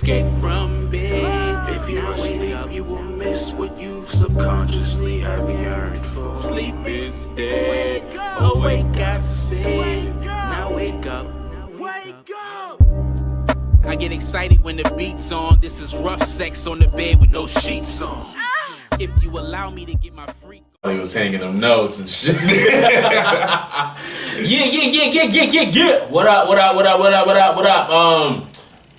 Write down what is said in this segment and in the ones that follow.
escape from bed. If you're asleep, you will miss what you subconsciously have yearned for. Sleep is dead. Awake, I said. Now wake up. Wake up. I get excited when the beat's on. This is rough sex on the bed with no sheets on. If you allow me to get my freak. He was hanging them notes and shit. Yeah. What up?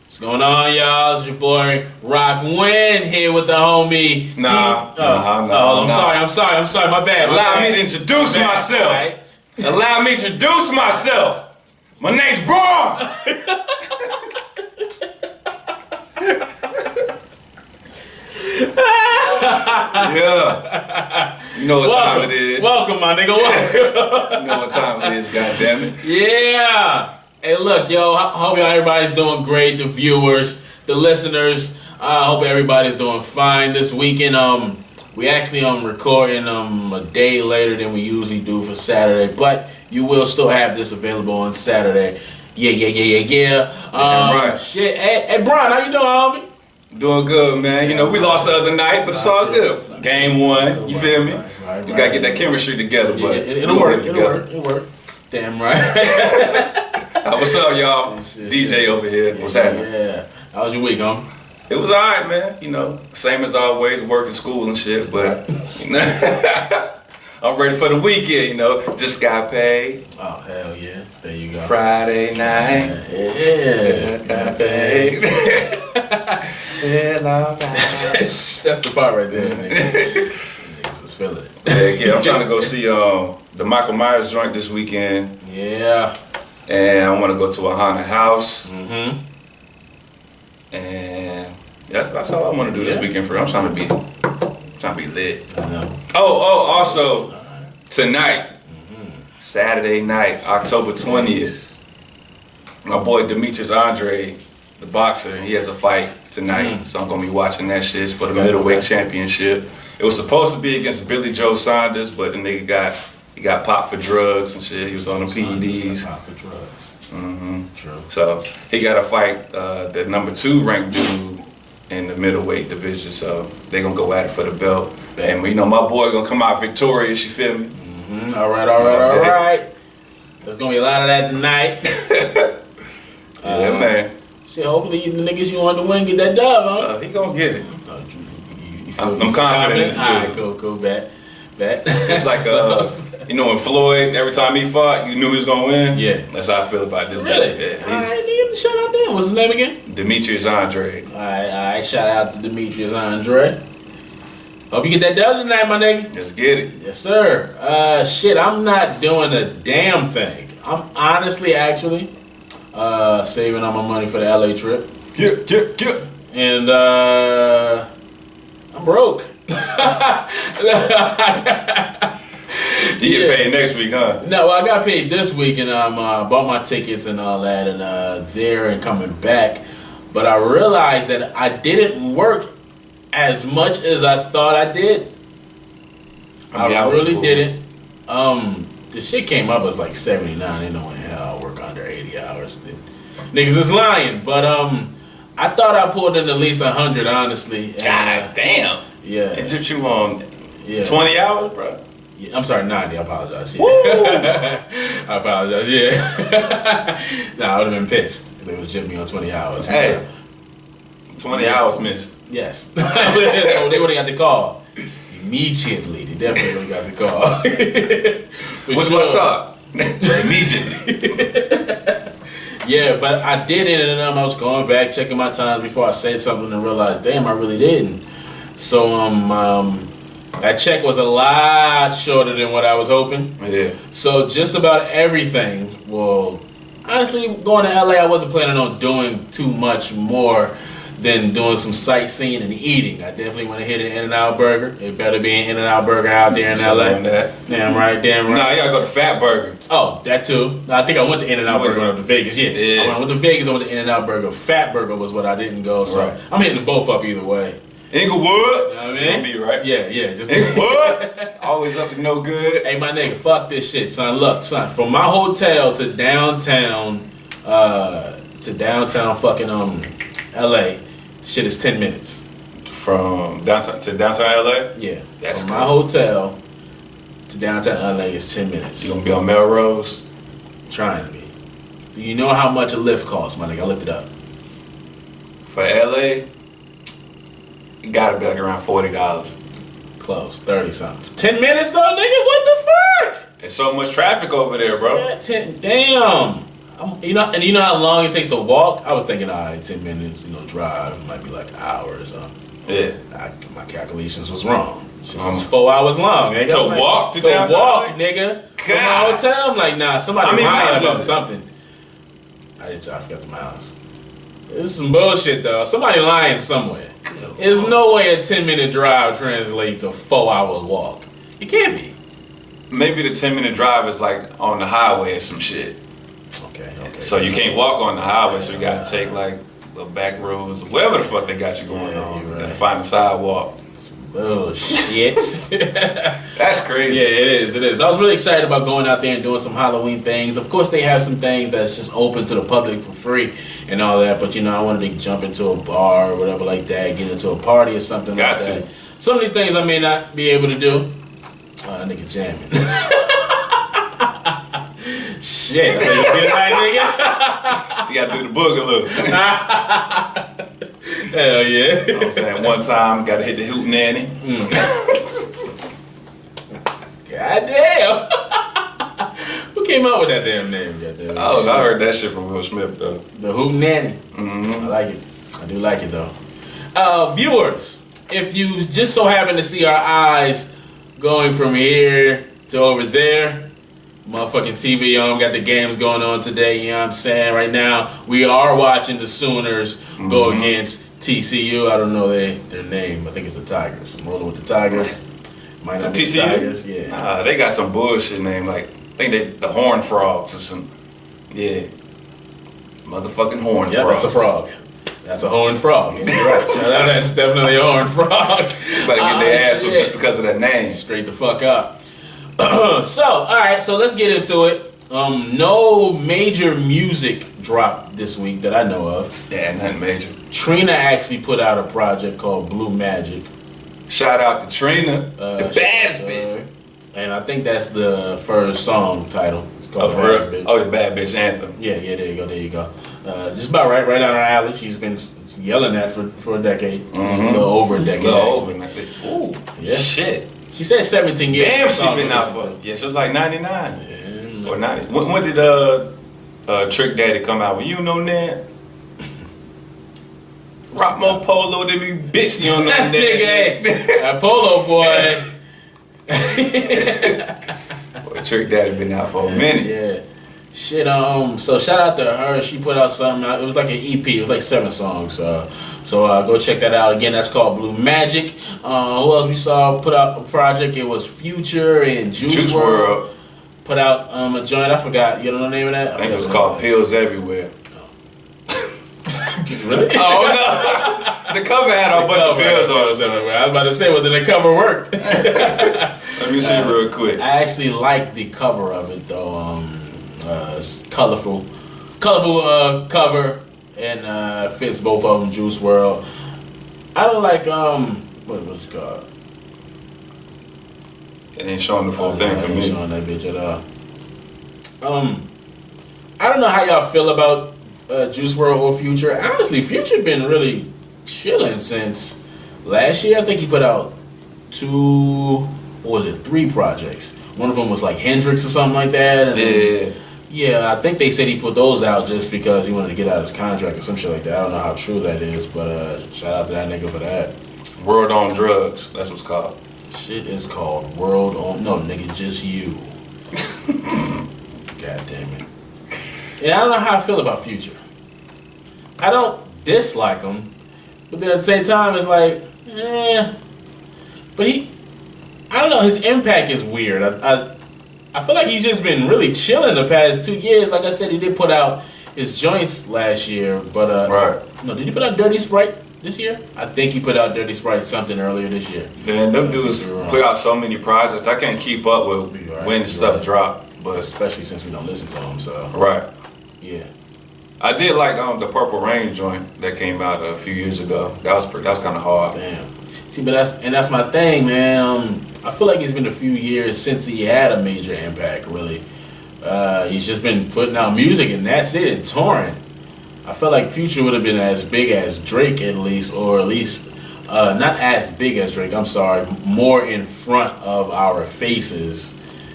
What's going on, y'all? It's your boy Rock Win here with the homie. Nah. I'm sorry. My bad. Allow me to introduce myself. Right? Allow me to introduce myself. My name's Braun. Yeah. You know what time it is. Welcome, my nigga. Welcome. You know what time it is, goddammit. Yeah. Hey, look, yo. Hope everybody's doing great. The viewers, the listeners. I hope everybody's doing fine this weekend. We actually recording a day later than we usually do for Saturday, but you will still have this available on Saturday. Yeah. Right. Shit. Hey, Brian, how you doing, homie? Doing good, man. You know, we lost the other night, but it's all good. Game one, you feel me? Right. You gotta get that chemistry together, but it'll work. It'll work. Damn right. What's up, y'all? DJ over here. What's happening? Yeah. How was your week, homie? It was alright, man. You know, same as always, working, school and shit, but I'm ready for the weekend, you know. Just got paid. Oh, hell yeah. There you go. Friday night. Yeah. Just got paid. That's the part right there, nigga. Niggas is feeling it. Yeah, I'm trying to go see the Michael Myers joint this weekend. Yeah. And I want to go to a haunted house. Mm-hmm. And that's all I want to do this weekend for. I'm trying to be lit. I know. Also tonight, Saturday night, October 20th, my boy Demetrius Andre, the boxer, he has a fight tonight. So I'm gonna be watching that shit. It's for the middleweight championship. It was supposed to be against Billy Joe Saunders, but the nigga got popped for drugs and shit. He was on the PEDs. Popped for drugs. Mm-hmm. True. So he got to fight the number 2 ranked dude in the middleweight division. So they gonna go at it for the belt. And you know my boy gonna come out victorious. You feel me? Mm-hmm. All right. There's gonna be a lot of that tonight. Yeah, man. Shit, hopefully the niggas you want to win get that dub, huh? He gonna get it. You I'm confident in this dude. Alright, cool, bet. It's like you know when Floyd, every time he fought, you knew he was gonna win. Yeah, that's how I feel about this. Really? Yeah, Alright, nigga, shout out to him. What's his name again? Demetrius Andre. Alright, shout out to Demetrius Andre. Hope you get that dub tonight, my nigga. Let's get it. Yes, sir. Shit, I'm not doing a damn thing. I'm honestly, actually, saving all my money for the LA trip. Get. And I'm broke. You get paid next week, huh? No, well, I got paid this week, and bought my tickets and all that, and there and coming back. But I realized that I didn't work as much as I thought I did. I really didn't. The shit came up as like 79. Ain't no way in hell I'll work under 80 hours. Niggas is lying, but I thought I pulled in at least 100, honestly. God damn. Yeah. It took you on 20 hours, bro? Yeah, I'm sorry, 90. I apologize. Yeah. Woo! I apologize, yeah. Nah, I would have been pissed if they would have jipped me on 20 hours. Hey, 20 hours missed. Yes. They would have got the call. Immediately. They definitely would have got the call. What's up? Immediately. Yeah, but I did it, and I was going back, checking my times before I said something and realized, damn, I really didn't. So, that check was a lot shorter than what I was hoping. Yeah. So just about everything, well, honestly, going to LA, I wasn't planning on doing too much more than doing some sightseeing and eating. I definitely want to hit an In-N-Out Burger. It better be an In-N-Out Burger out there in LA. Damn right. Nah, you gotta go to Fat Burger. Oh, that too. I think I went to In-N-Out Burger when I went to Vegas. Yeah. When I went to Vegas, I went to In-N-Out Burger. Fat Burger was what I didn't go, so right. I'm hitting them both up either way. Inglewood. You know what I mean? Gonna be right. Yeah. Just Inglewood. Always up to no good. Hey, my nigga, fuck this shit, son. Look, son, from my hotel to downtown fucking LA Shit is 10 minutes. From downtown to downtown LA? Yeah. That's From cool. my hotel to downtown LA is 10 minutes. You gonna be on Melrose? Trying to be. Do you know how much a lift costs, my nigga? I looked it up. For LA, it gotta be like around $40. Close. 30 something. 10 minutes though, nigga? What the fuck? There's so much traffic over there, bro. Yeah, damn. You know how long it takes to walk? I was thinking, 10 minutes, drive. It might be like an hour or something. Yeah. My calculations was wrong. It's 4 hours long, nigga. To walk to downtown walk, LA? nigga. From my God. hotel, I'm like, nah, somebody How many lying miles about is it? something. I forgot the miles. This is some bullshit, though. Somebody lying somewhere. There's no way a 10-minute drive translates to 4 hours walk. It can't be. Maybe the 10-minute drive is like on the highway or some shit. Okay. So you can't walk on the highway, so you gotta take like the back roads, whatever the fuck they got you going Yeah, on, you're right. and find a sidewalk. Bullshit. That's crazy. Yeah, it is. But I was really excited about going out there and doing some Halloween things. Of course, they have some things that's just open to the public for free and all that. But I wanted to jump into a bar or whatever like that, get into a party or something Got like to. that. Some of these things I may not be able to do. That nigga jamming. Shit. So you feel like, nigga? You gotta do the boogaloo. Hell yeah. You know what I'm saying? One time, gotta hit the hoot nanny. God damn. Who came up with that damn name? Goddamn. Oh, I heard that shit from Will Smith though. The Hoot Nanny. Mm-hmm. I like it. I do like it though. Viewers, if you just so happen to see our eyes going from here to over there, motherfucking TV on, got the games going on today, you know what I'm saying? Right now, we are watching the Sooners go against TCU. I don't know their name. I think it's the Tigers. I'm rolling with the Tigers. Might not be the TCU? Tigers. Yeah. Nah, they got some bullshit name, like, I think they the Horned Frogs or some, yeah. Motherfucking Horned Yeah, Frogs. that's a frog. That's a horned frog. Yeah, you're right. That's definitely a horned frog. You better get their ass whooped just because of that name. Straight the fuck up. So, alright, so let's get into it. No major music dropped this week that I know of. Yeah, nothing major. Trina actually put out a project called Blue Magic. Shout out to Trina, the baddest bitch. And I think that's the first song title. It's Oh, called for Baddest real? Bitch. Oh, the bad bitch anthem. Yeah, there you go. Just about right down her alley. She's been yelling that for a decade. A little over a decade. A little actually. over, like, bitch. Ooh, Yeah. shit. She said 17 years. Damn, That's she all been I out listened for. Yeah, she was like 99 to. or 90. When did Trick Daddy come out with? You know that? Rock more polo than me, bitch. You don't know that. Nigga, that Polo boy. Boy, Trick Daddy been out for a minute. Yeah. Shit, so shout out to her. She put out something. It was like an EP. It was like 7 songs. So go check that out. Again, that's called Blue Magic. Who else we saw put out a project? It was Future and Juice WRLD. Put out a joint. I forgot. You don't know the name of that? I think it was called Pills Everywhere. Really? Oh no! The cover had a bunch of pills on it. everywhere. I was about to say, whether the cover worked. Let me see real quick. I actually like the cover of it though. It's colorful cover and fits both of them. Juice WRLD. I don't like what was it called? It ain't showing the full thing for I ain't me. showing that bitch at all. I don't know how y'all feel about Juice WRLD or Future. Honestly, Future been really chilling since last year. I think he put out 3 projects. One of them was like Hendrix or something like that. And Yeah. yeah, I think they said he put those out just because he wanted to get out of his contract or some shit like that. I don't know how true that is, but shout out to that nigga for that. World on Drugs. That's what's called. Shit is called World on... No, nigga, just you. God damn it. And I don't know how I feel about Future. I don't dislike him, but then at the same time, it's like, But I don't know, his impact is weird. I feel like he's just been really chilling the past 2 years. Like I said, he did put out his joints last year, but... Right. No, did he put out Dirty Sprite this year? I think he put out Dirty Sprite something earlier this year. Then them dudes put out so many projects. I can't keep up with You're right, when you're stuff right. drop. But Especially since we don't listen to him, so... right. Yeah. I did like the Purple Rain joint that came out a few years ago. That was kind of hard. Damn. See, but that's my thing, man. I feel like it's been a few years since he had a major impact. Really, he's just been putting out music, and that's it. And touring. I felt like Future would have been as big as Drake at least, or at least not as big as Drake. I'm sorry, more in front of our faces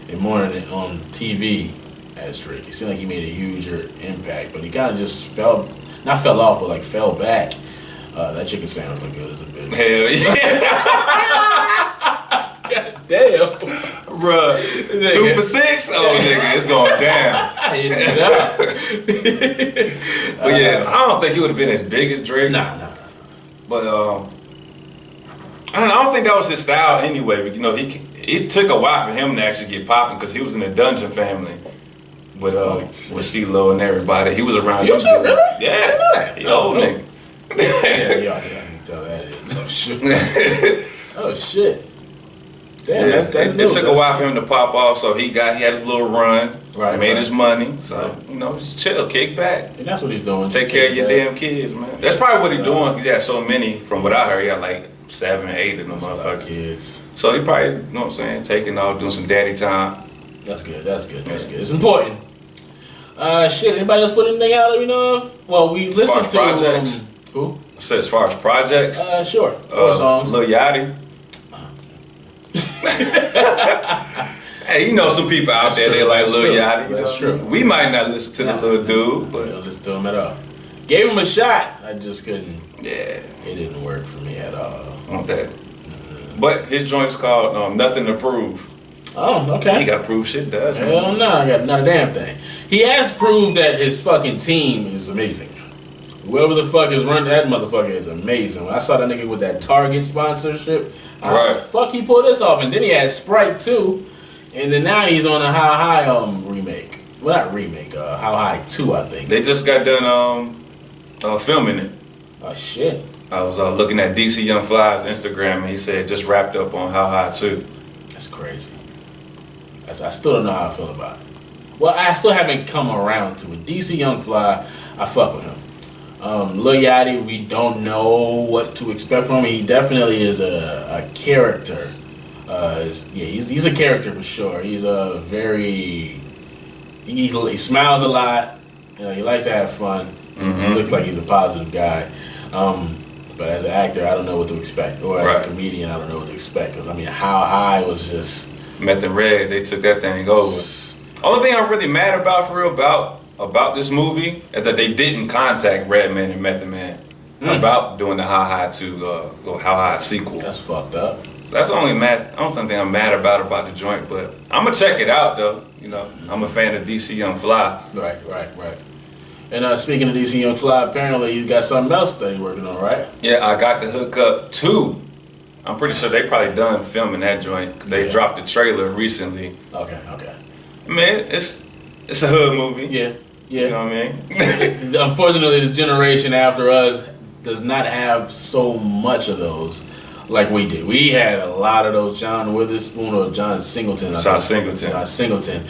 and more on TV as Drake. It seemed like he made a huger impact, but he kind of just fell off, but like fell back. That chicken sandwich looked good as a bitch. Hell yeah. God damn. Bruh, 2 for 6? Oh, nigga, it's going down. I hit it up. But yeah, I don't think he would have been as big as Drake. Nah. But I don't think that was his style anyway. But, you know, it took a while for him to actually get popping because he was in the Dungeon family with CeeLo and everybody. He was around. Future, really? Yeah, I didn't know that. He old nigga. Yeah, I can tell that. Oh shit. Oh shit. Damn, Yeah, that's it new. took a while for him to pop off, so he had his little run, made his money. So you know, just chill, kick back, and that's what he's doing. Take care of your damn kids, man. That's probably what he's doing. He got so many. From what I heard, he got like 7 or 8 of them motherfucking kids. So he probably, you know what I'm saying, taking off, doing some daddy time. That's good. It's important. Shit. Anybody else put anything out that we know of? Well, we listened to projects. Who? So as far as projects, sure. Or songs. Lil Yachty. Hey, you know some people out there, they like Lil Yachty. That's true. We might not listen to the little dude, but don't listen to him at all. Gave him a shot. I just couldn't. Yeah, it didn't work for me at all. On that. But his joint's called Nothing to Prove. Oh, okay. He got to prove shit, does. Hell no, I got not a damn thing. He has proved that his fucking team is amazing. Whoever the fuck is running that motherfucker is amazing. When I saw that nigga with that Target sponsorship, how the fuck he pulled this off? And then he had Sprite too, and then now he's on a How High remake. Well, not remake. How High 2, I think. They just got done filming it. Oh shit. I was looking at DC Young Fly's Instagram, and he said just wrapped up on How High 2. That's crazy. I still don't know how I feel about it. Well, I still haven't come around to it. DC Young Fly, I fuck with him. Lil Yachty, we don't know what to expect from him. He definitely is a character. He's a character for sure. He's a very... He smiles a lot. You know, he likes to have fun. Mm-hmm. He looks like he's a positive guy. But as an actor, I don't know what to expect. Or as a comedian, I don't know what to expect. Because, I mean, How High was just... Meth and Red, they took that thing over. Only thing I'm really mad about, for real, about this movie is that they didn't contact Redman and Method Man about doing the How High 2 or How High sequel. That's fucked up. So that's the only thing I'm mad about the joint. But I'm gonna check it out though. You know, I'm a fan of DC Young Fly. Right. And speaking of DC Young Fly, apparently you got something else that you're working on, right? Yeah, I got the hookup 2. I'm pretty sure they probably done filming that joint. They dropped the trailer recently. Okay. Man, it's a hood movie. Yeah. You know what I mean? Unfortunately, the generation after us does not have so much of those like we did. We had a lot of those. John Witherspoon or John Singleton. John Singleton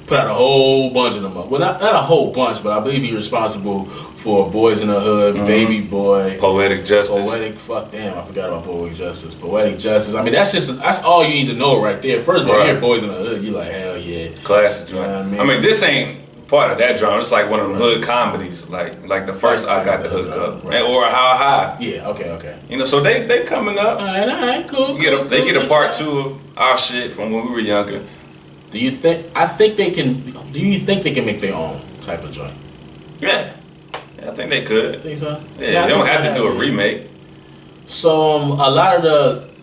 put out a whole bunch of them up. Well, not a whole bunch, but I believe he's responsible for Boys in the Hood, Baby Boy, Poetic Justice. Fuck damn, I forgot about Poetic Justice. Poetic Justice. I mean, that's all you need to know right there. First of all, you hear Boys in the Hood, you like, hell yeah. Classic joint. I mean, this ain't part of that genre. It's like one of them hood comedies, like the first I Got the Hookup, or How High. Yeah, okay. You know, so they coming up. All right, cool. They get a part 2 of our shit from when we were younger. Do you think they can make their own type of joint? Yeah, I think they could. You think so? Yeah, they don't have to do a remake. So a lot of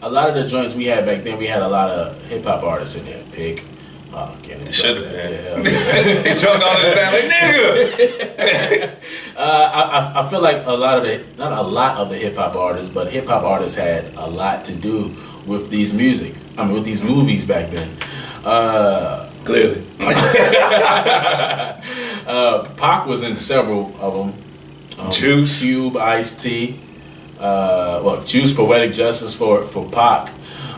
the joints we had back then, we had a lot of hip hop artists in there. Pig. It should have been. He jumped on his back like, nigga. I feel like not a lot of the hip hop artists, but hip hop artists had a lot to do with these with these movies back then. Clearly. Pac was in several of them. Juice. Cube, Ice-T. Juice, Poetic Justice for Pac.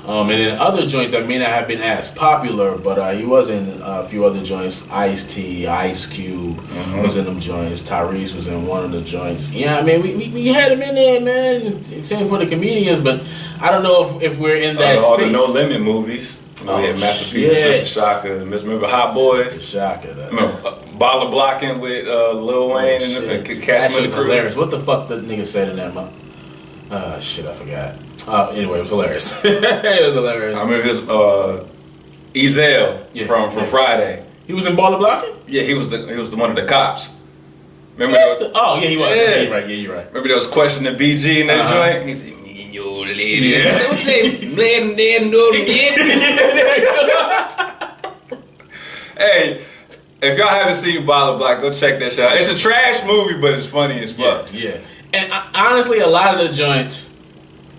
And then other joints that may not have been as popular, but he was in a few other joints. Ice-T, Ice Cube was in them joints. Tyrese was in one of the joints. Yeah, I mean, we had him in there, man. Same for the comedians, but I don't know if we're in that all space. the No Limit movies. We had Master P, Silk Shaka. Remember Hot Boys? Shaka. Remember Baller Blocking with Lil Wayne and Cash Money Crew? Hilarious. What the fuck the nigga said in that month? Shit, I forgot. Anyway, it was hilarious. It was hilarious. I remember this Ezel from Friday. He was in Baller Blocking? Yeah, he was the one of the cops. Remember? Oh yeah, he was. Yeah, you're right. Yeah, you're right. Remember there was questioning BG in that joint? He said, "Yo, lady." I said, "What's that? Hey, if y'all haven't seen Baller Block, go check that shit out. It's a trash movie, but it's funny as fuck. Yeah. And honestly, a lot of the joints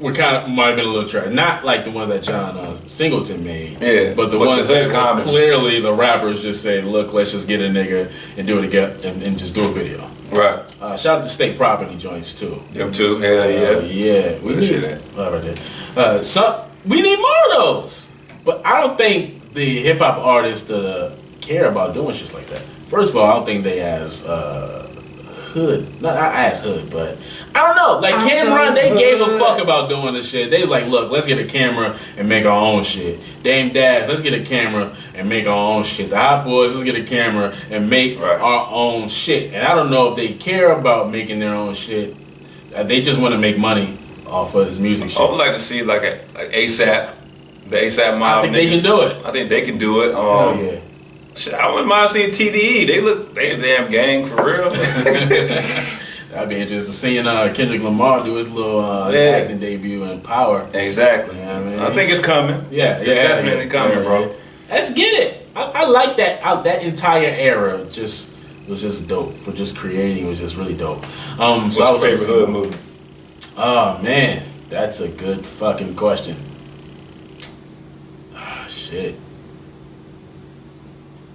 were might have been a little trash. Not like the ones that John Singleton made. Yeah. But the ones that were clearly the rappers just said, look, let's just get a nigga and do it again and just do a video. Right. Shout out to State Property joints too. Them too. Hell yeah. Yeah. We need that. Right there. We need more of those. But I don't think the hip hop artists care about doing shit like that. First of all, I don't think they as hood. Not as hood, but I don't know. Like Cameron, they gave a fuck about doing this shit. They like, look, let's get a camera and make our own shit. Dame Dash, let's get a camera and make our own shit. The Hot Boys, let's get a camera and make our own shit. And I don't know if they care about making their own shit. They just want to make money off of this music shit. I would like to see like ASAP, the ASAP mob. I think they can do it. I think they can do it. Hell yeah. Shit, I wouldn't mind seeing TDE. They a damn gang for real. That'd be interesting seeing Kendrick Lamar do his little acting debut in Power. Exactly. You know what I mean? I think it's coming. Yeah, it's definitely coming, bro. Let's get it. I like that. That entire era was just dope. For just creating was just really dope. What's your favorite hood movie? Oh man, that's a good fucking question. Ah, shit.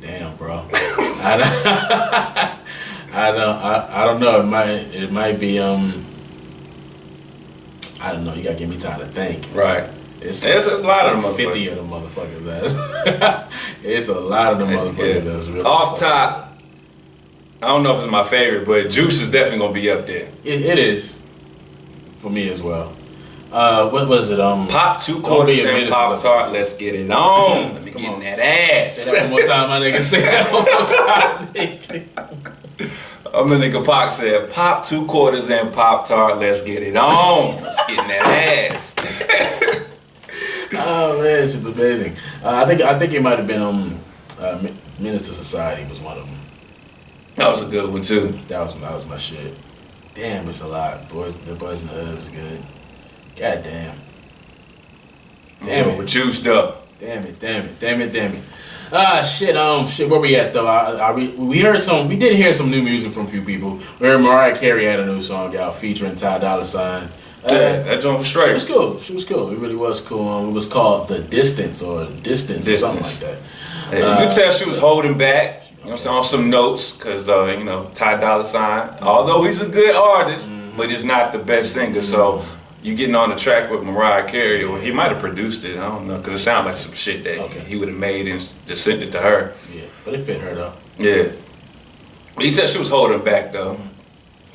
Damn, bro. I don't know. It might be I don't know. You gotta give me time to think. Right. It's a lot of them. 50 of them motherfuckers. It's a lot of them motherfuckers. That's really off top. I don't know if it's my favorite, but Juice is definitely gonna be up there. It is for me as well. What was it? Pop 2 quarters and Pop Tart. Let's get it on. Let me get in that ass. Say that one more time, my nigga. Say that one more time. I'm a nigga Pac said, Pop 2 quarters and Pop Tart. Let's get it on. Let's get in that ass. Oh man, shit's amazing. I think it might have been Minister Society was one of them. That was a good one too. That was my shit. Damn, it's a lot. The Boys in the Hood was good. God damn. Damn it. We're juiced up. Damn it. Shit, where we at though? We did hear some new music from a few people. We heard Mariah Carey had a new song out featuring Ty Dolla $ign. That joint was straight. She was cool. It really was cool. It was called The Distance or Distance. Or something like that. Hey, you could tell she was holding back, you know what I'm saying, on some notes, because, Ty Dolla $ign, although he's a good artist, but he's not the best singer, so you getting on the track with Mariah Carey, or he might have produced it, I don't know, because it sounded like some shit that he would have made and just sent it to her. Yeah, but it fit her though. Yeah. But you tell she was holding back though.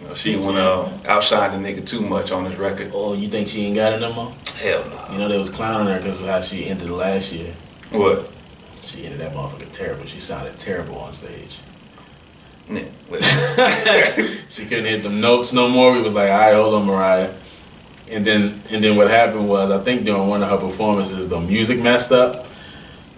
You know, she didn't want to outshine the nigga too much on his record. Oh, you think she ain't got it no more? Hell no. You know, they was clowning her because of how she ended last year. What? She ended that motherfucker terrible. She sounded terrible on stage. Yeah. She couldn't hit them notes no more. We was like, all right, hold on, Mariah. And then what happened was, I think during one of her performances, the music messed up.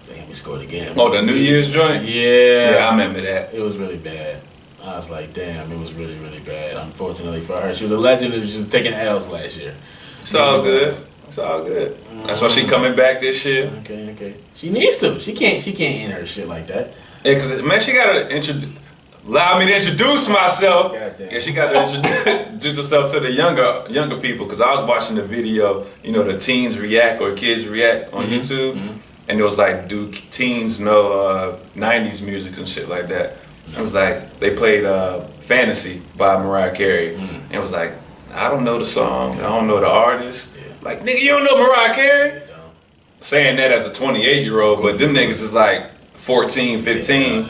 Damn, we scored again. Oh, the New Year's joint? Yeah. Yeah, I remember that. It was really bad. I was like, damn, it was really, really bad. Unfortunately for her. She was a legend and she was taking L's last year. It's all good. It's all good. That's why she coming back this year. Okay. She needs to. She can't end her shit like that. Yeah, because, man, she got to allow me to introduce myself. Goddamn. Yeah, she got to introduce herself to the younger people. Because I was watching the video, the teens react or kids react on YouTube. Mm-hmm. And it was like, do teens know 90s music and shit like that? No. It was like, they played Fantasy by Mariah Carey. And it was like, I don't know the song. I don't know the artist. Yeah. Like, nigga, you don't know Mariah Carey? saying that as a 28-year-old, but them niggas is like 14, 15.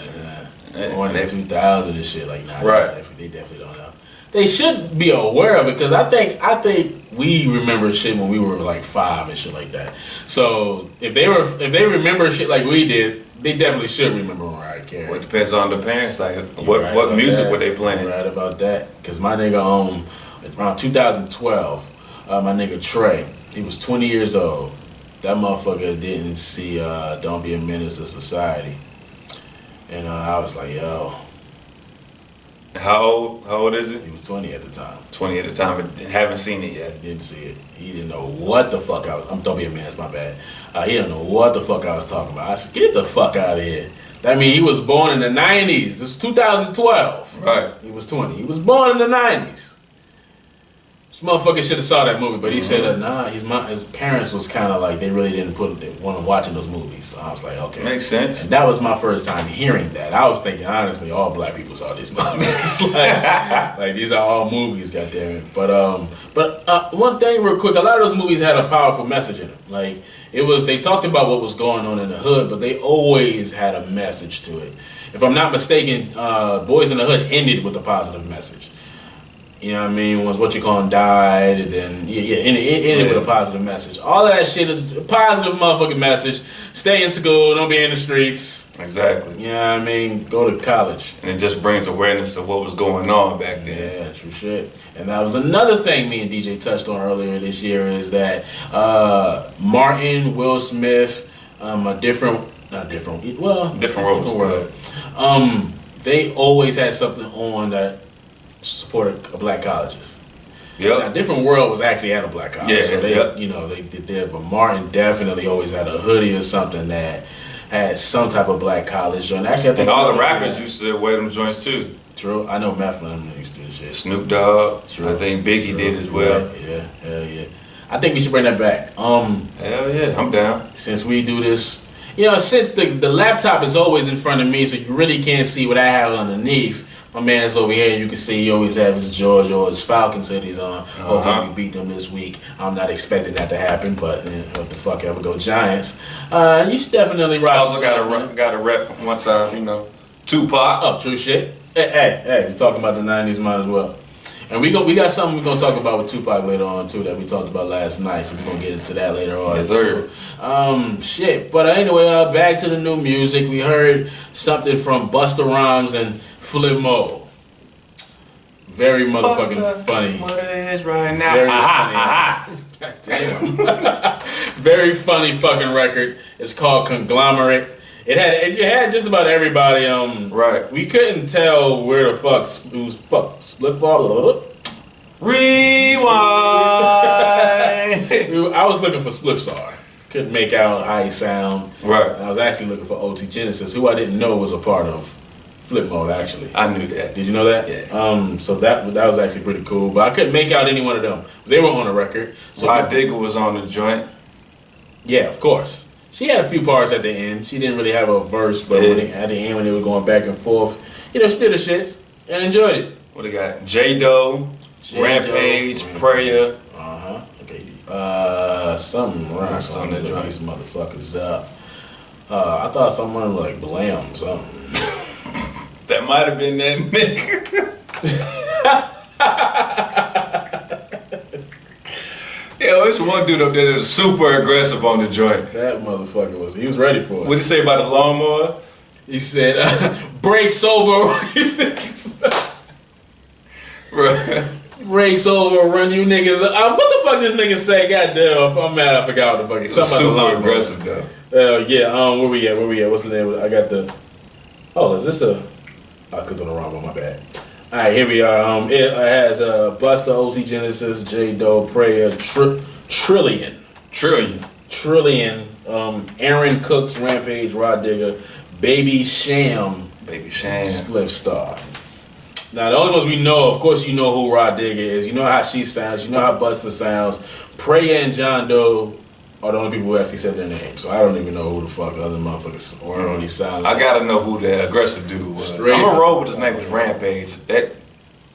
Born in 2000 and shit, like, nah, right. They definitely don't know. They should be aware of it, because I think we remember shit when we were like 5 and shit like that. So if they remember shit like we did, they definitely should remember Mariah Carey. Well, it depends on the parents, like what music were they playing? You're right about that, because my nigga around 2012, my nigga Trey, he was 20 years old. That motherfucker didn't see Don't Be a Menace to Society. And I was like, yo. How old is it? He was 20 at the time. 20 at the time, but haven't seen it yet. He didn't see it. He didn't know what the fuck I was. Don't be a man, that's my bad. He didn't know what the fuck I was talking about. I said, get the fuck out of here. That means he was born in the 90s. This was 2012. Right. He was 20. He was born in the 90s. This motherfucker should have saw that movie, but he said, nah, his parents was kind of like, they really didn't want him watching those movies. So I was like, okay. Makes sense. And that was my first time hearing that. I was thinking, honestly, all black people saw these movies. like these are all movies, goddammit. But one thing real quick, a lot of those movies had a powerful message in them. Like, they talked about what was going on in the hood, but they always had a message to it. If I'm not mistaken, Boys in the Hood ended with a positive message. You know what I mean? Once What You Call Him died, and then it ended with a positive message. All of that shit is a positive motherfucking message. Stay in school, don't be in the streets. Exactly. You know what I mean? Go to college. And it just brings awareness of what was going on back then. Yeah, true shit. And that was another thing me and DJ touched on earlier this year, is that Martin, Will Smith, different world. They always had something on that supported black colleges. Yep. Now, Different World was actually at a black college, yeah, so they did that. But Martin definitely always had a hoodie or something that had some type of black college joint. Actually, I think all the rappers used to wear them joints too. True, I know Meth Man used to do this shit. Snoop Dogg, True. I think Biggie did as well. Yeah, hell yeah. I think we should bring that back. Hell yeah, I'm down. Since we do this, since the laptop is always in front of me, so you really can't see what I have underneath. My man's over here, you can see he always has his Georgia or his Falcons hoodies on. Hopefully we beat them this week. I'm not expecting that to happen, but what the fuck ever, go Giants. You should definitely rock. I also got a rep from one time, Tupac. Oh, true shit. Hey, we talking about the 90s, might as well. And we got something we're gonna talk about with Tupac later on too, that we talked about last night, so we're gonna get into that later on. Yes, sir. Shit. But anyway, back to the new music. We heard something from Busta Rhymes and Flip Mode. Very motherfucking funny. What it is right now. Very funny. Damn. Very funny fucking record. It's called Conglomerate. It had just about everybody. Right. We couldn't tell where the fuck Split Fall. Rewind. I was looking for Splitsar. Couldn't make out how he sound. Right. And I was actually looking for OT Genesis, who I didn't know was a part of Flip Mode, actually. I knew that. Did you know that? Yeah. So that was actually pretty cool, but I couldn't make out any one of them. They were on a record. So Rod Digger was on the joint. Yeah, of course. She had a few parts at the end. She didn't really have a verse, but at the end when they were going back and forth, she did the shits and enjoyed it. What they got? J-Do, Rampage, Prayer. Okay. Something rocks on the joint. These motherfuckers up. I thought someone like Blam something. That might have been that nigga. Yo, there's one dude up there that was super aggressive on the joint. That motherfucker he was ready for it. What'd he say about the lawnmower? He said, breaks over. Breaks over, run you niggas. What the fuck this nigga say? Goddamn, if I'm mad, I forgot what the fuck. Something Super about the aggressive though. Where we at? What's the name? I got the. Oh, is this a? I clicked on the wrong one. My bad. All right, here we are. It has Busta, OC Genesis, J-Do, Prayer, Trillion. Aaron Cooks, Rampage, Rod Digger, Baby Sham, Spliff Star. Now the only ones we know, of course, you know who Rod Digger is. You know how she sounds. You know how Busta sounds. Prayer and John Doe are the only people who actually said their name. So I don't even know who the fuck the other motherfuckers or only sound like. I gotta know who the aggressive dude was. I'm gonna roll with his name was Rampage. That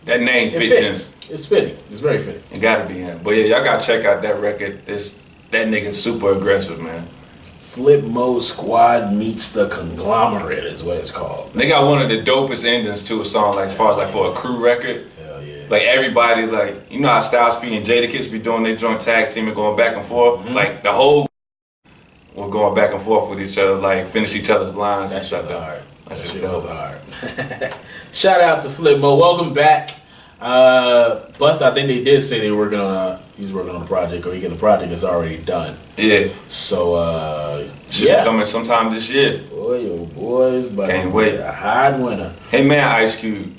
name fits him. It's fitting. It's very fitting. It gotta be him. But yeah, y'all gotta check out that record. That nigga's super aggressive, man. Flip Mode Squad meets the Conglomerate is what it's called. They got one of the dopest endings to a song, like as far as like for a crew record. Hell yeah. Like everybody, like you know how Styles P and Jadakiss be doing their joint tag team and going back and forth. Mm-hmm. Like the whole we're going back and forth with each other, like finish each other's lines That and shit stuff. was hard. That That shit shit dope. was hard. Shout out to Flip Mode. Welcome back. Bust, I think they did say they were working on he's working on a project, or the project is already done. Yeah, So should be coming sometime this year. Boy, oh boys, but Can't wait. a hard winner. Hey man, Ice Cube.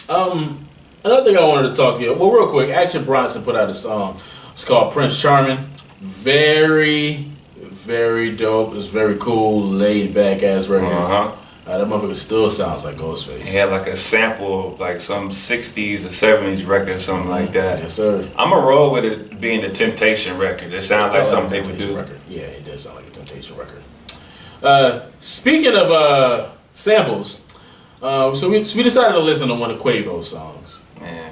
Another thing I wanted to talk to you. Well, real quick, Action Bronson put out a song. It's called Prince Charming. Very, very dope. It's very cool, laid back ass record. That motherfucker still sounds like Ghostface. He had like a sample of like some 60s or 70s record or something like that. Yes, sir. I'm a roll with it being the Temptation record. It sounds like something they would do. Record. Yeah, it does sound like a Temptation record. Speaking of samples, so we decided to listen to one of Quavo's songs. Man.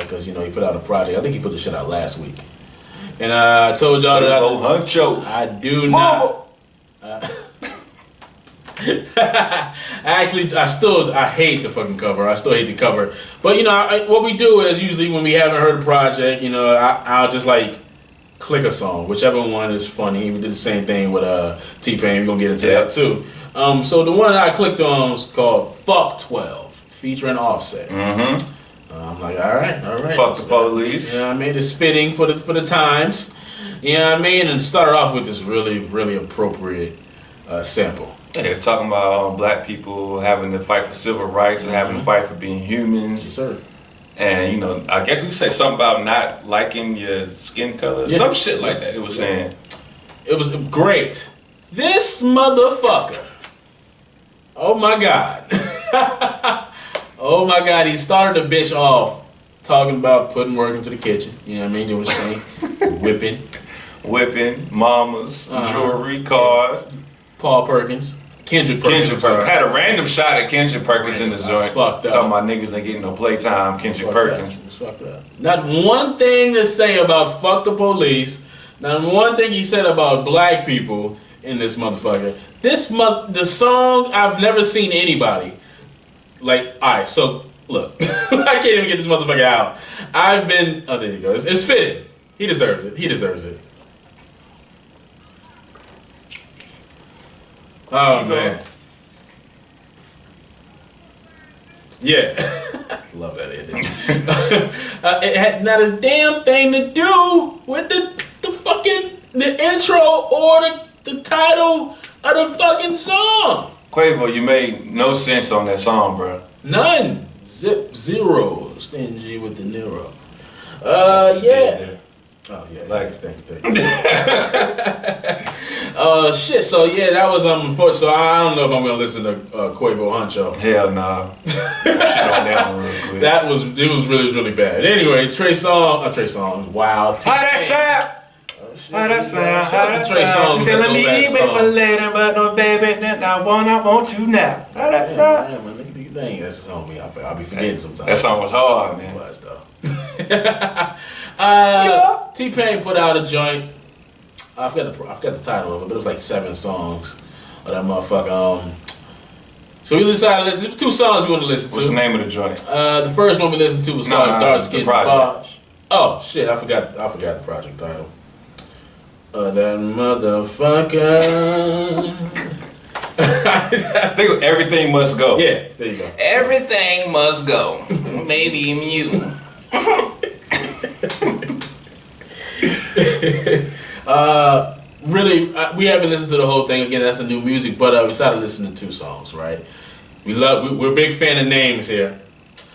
Because, he put out a project. I think he put the shit out last week. And I told y'all that I do not. Actually, I hate the fucking cover. I still hate the cover. But, what we do is usually when we haven't heard a project, I'll just like click a song, whichever one is funny. We did the same thing with T-Pain. We're going to get into that too. So the one that I clicked on was called Fuck 12, featuring Offset. Mm-hmm. I'm like, all right. Fuck the police. You know what I mean? It's fitting for the times. You know what I mean? And started off with this really, really appropriate sample. Yeah, they're talking about black people having to fight for civil rights and having to fight for being humans. Yes, sir. And, I guess we say something about not liking your skin color. Yeah. Some shit like that it was saying. It was great. This motherfucker. Oh, my God. Oh, my God. He started the bitch off talking about putting work into the kitchen. You know what I mean? Doing his thing. Whipping. Mamas, jewelry, cars. Paul Perkins. Kendrick Perkins. Had a random shot at Kendrick Perkins in the joint. Fucked up. Talking about niggas ain't getting no playtime. Kendrick Perkins. It's fucked up. Not one thing to say about fuck the police. Not one thing he said about black people in this motherfucker. The song, I've never seen anybody. Like, alright, so look. I can't even get this motherfucker out. Oh, there you go. It's fitting. He deserves it. Oh, man. Yeah. Love that ending. It had not a damn thing to do with the intro or the title of the fucking song. Quavo, you made no sense on that song, bro. None. Zero. Stingy with the Nero. Yeah. Oh yeah, thank you. Shit. So yeah, that was unfortunate. So I don't know if I'm gonna listen to Quavo Huncho. Hell nah. Shit on that one real quick. It was really, really bad. Anyway, Trey Songz. Wow. How that sound? How that sound? How that sound? Telling me wait for later, but no baby, then I want you now. How that sound? Yeah, man, look at you think. That's just on me. I'll be forgetting sometimes. That song was hard, man. It was though. T-Pain put out a joint. I forgot the title of it, but it was like 7 songs of that motherfucker. So we decided to listen to 2 songs we want to listen to. What's the name of the joint? The first one we listened to was called Dark Skin Project. Oh shit, I forgot the project title. That motherfucker. I think Everything Must Go. Yeah, there you go. Everything must go. Maybe you. Really, we haven't listened to the whole thing again. That's the new music, but we decided to listen to 2 songs. Right? We're a big fan of names here.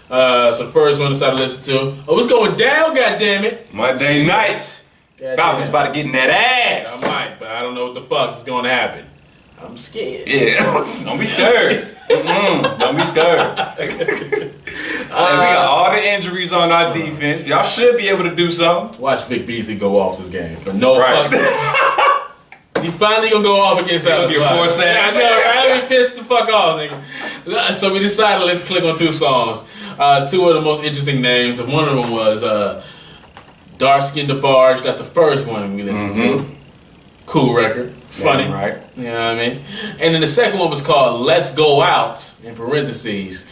So the first one we decided to listen to. Oh, it's going down, goddammit. Monday nights. Falcons about to get in that ass. I might, but I don't know what the fuck is going to happen. I'm scared. Yeah, don't be scared. Don't be scared. We got all the injuries on our defense. Y'all should be able to do something. Watch Vic Beasley go off this game for no Right. fuck. He finally gonna go off against us. Get 4 sacks. I know, right? I pissed the fuck off, nigga. So we decided let's click on 2 songs. 2 of the most interesting names. One of them was Dark Skin DeBarge. That's the first one we listened to. Cool record. Funny. Yeah, right. You know what I mean? And then the second one was called Let's Go Out, in parentheses,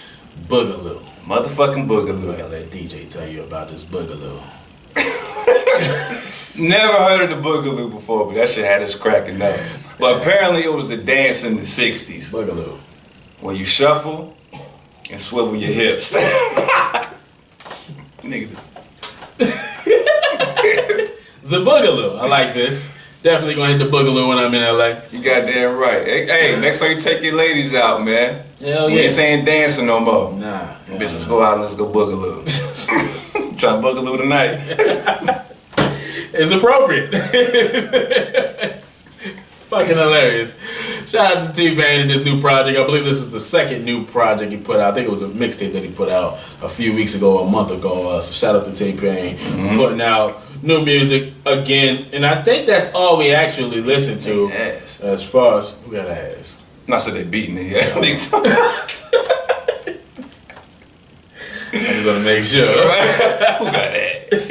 Boogaloo. Motherfucking We're Boogaloo. gonna let DJ tell you about this Boogaloo. Never heard of the Boogaloo before, but that shit had us cracking up. But apparently it was the dance in the 60s. Boogaloo. Where you shuffle and swivel your hips. Niggas. The Boogaloo. I like this. Definitely gonna hit the Boogaloo when I'm in LA. You goddamn right. Hey, next time you take your ladies out, man. Hell We yeah. ain't saying dancing no more. Nah. Bitch, let's go out and let's go Boogaloo. Trying to Boogaloo tonight. It's appropriate. It's fucking hilarious. Shout out to T-Pain and this new project. I believe this is the second new project he put out. I think it was a mixtape that he put out a few weeks ago, a month ago. So shout out to T-Pain putting out new music again. And I think that's all we actually listen to Ass. as far as we got ass. Not so they beating it. I'm just gonna make sure. Who got ass?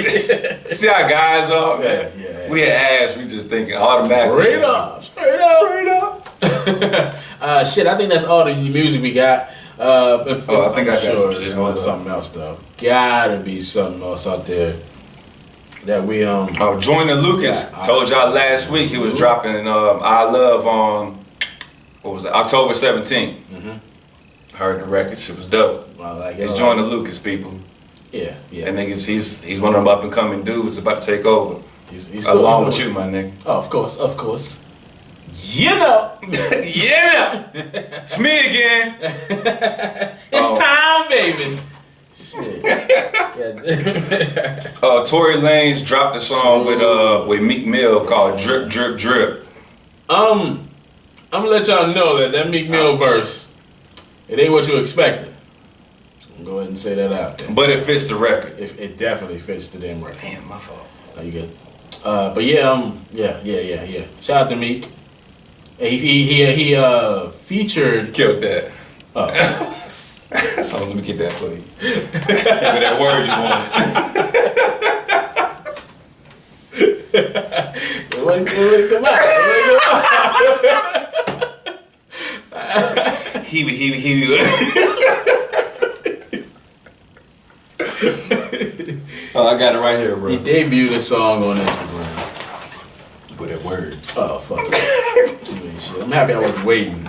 See how guys are? Yeah, yeah. We had ass, we just thinking automatically. Straight up. Straight up. Shit, I think that's all the music we got. I think I got some shit. There's Hold up. something else though. Gotta be something else out there that we Oh, Joyner Lucas. Yeah, Told y'all last week he was dropping I Love on, what was it, October 17th. Heard the record, shit was dope. Well, like It's Joyner Lucas, people. Yeah, yeah. That nigga's, he's one of them up and coming dudes about to take over. He's Along with still- you, my nigga. Oh, of course, of course. You know. Yeah! It's me again. It's Oh. time, baby. Shit. Tory Lanez dropped a song with Meek Mill called Drip, Drip, Drip. I'm gonna let y'all know that Meek Mill verse, it ain't what you expected. I'm gonna go ahead and say that out there. But it fits the record. It definitely fits the damn record. Damn, my fault. Oh, you good? But yeah, yeah. Shout out to Meek. He featured. Killed that. Oh, Let me get that for you. Give me that word you wanted. it wouldn't come out. He. Oh, I got it right here, bro. He debuted a song on Instagram. With that word. Oh fuck it. Shit. I'm happy I wasn't waiting.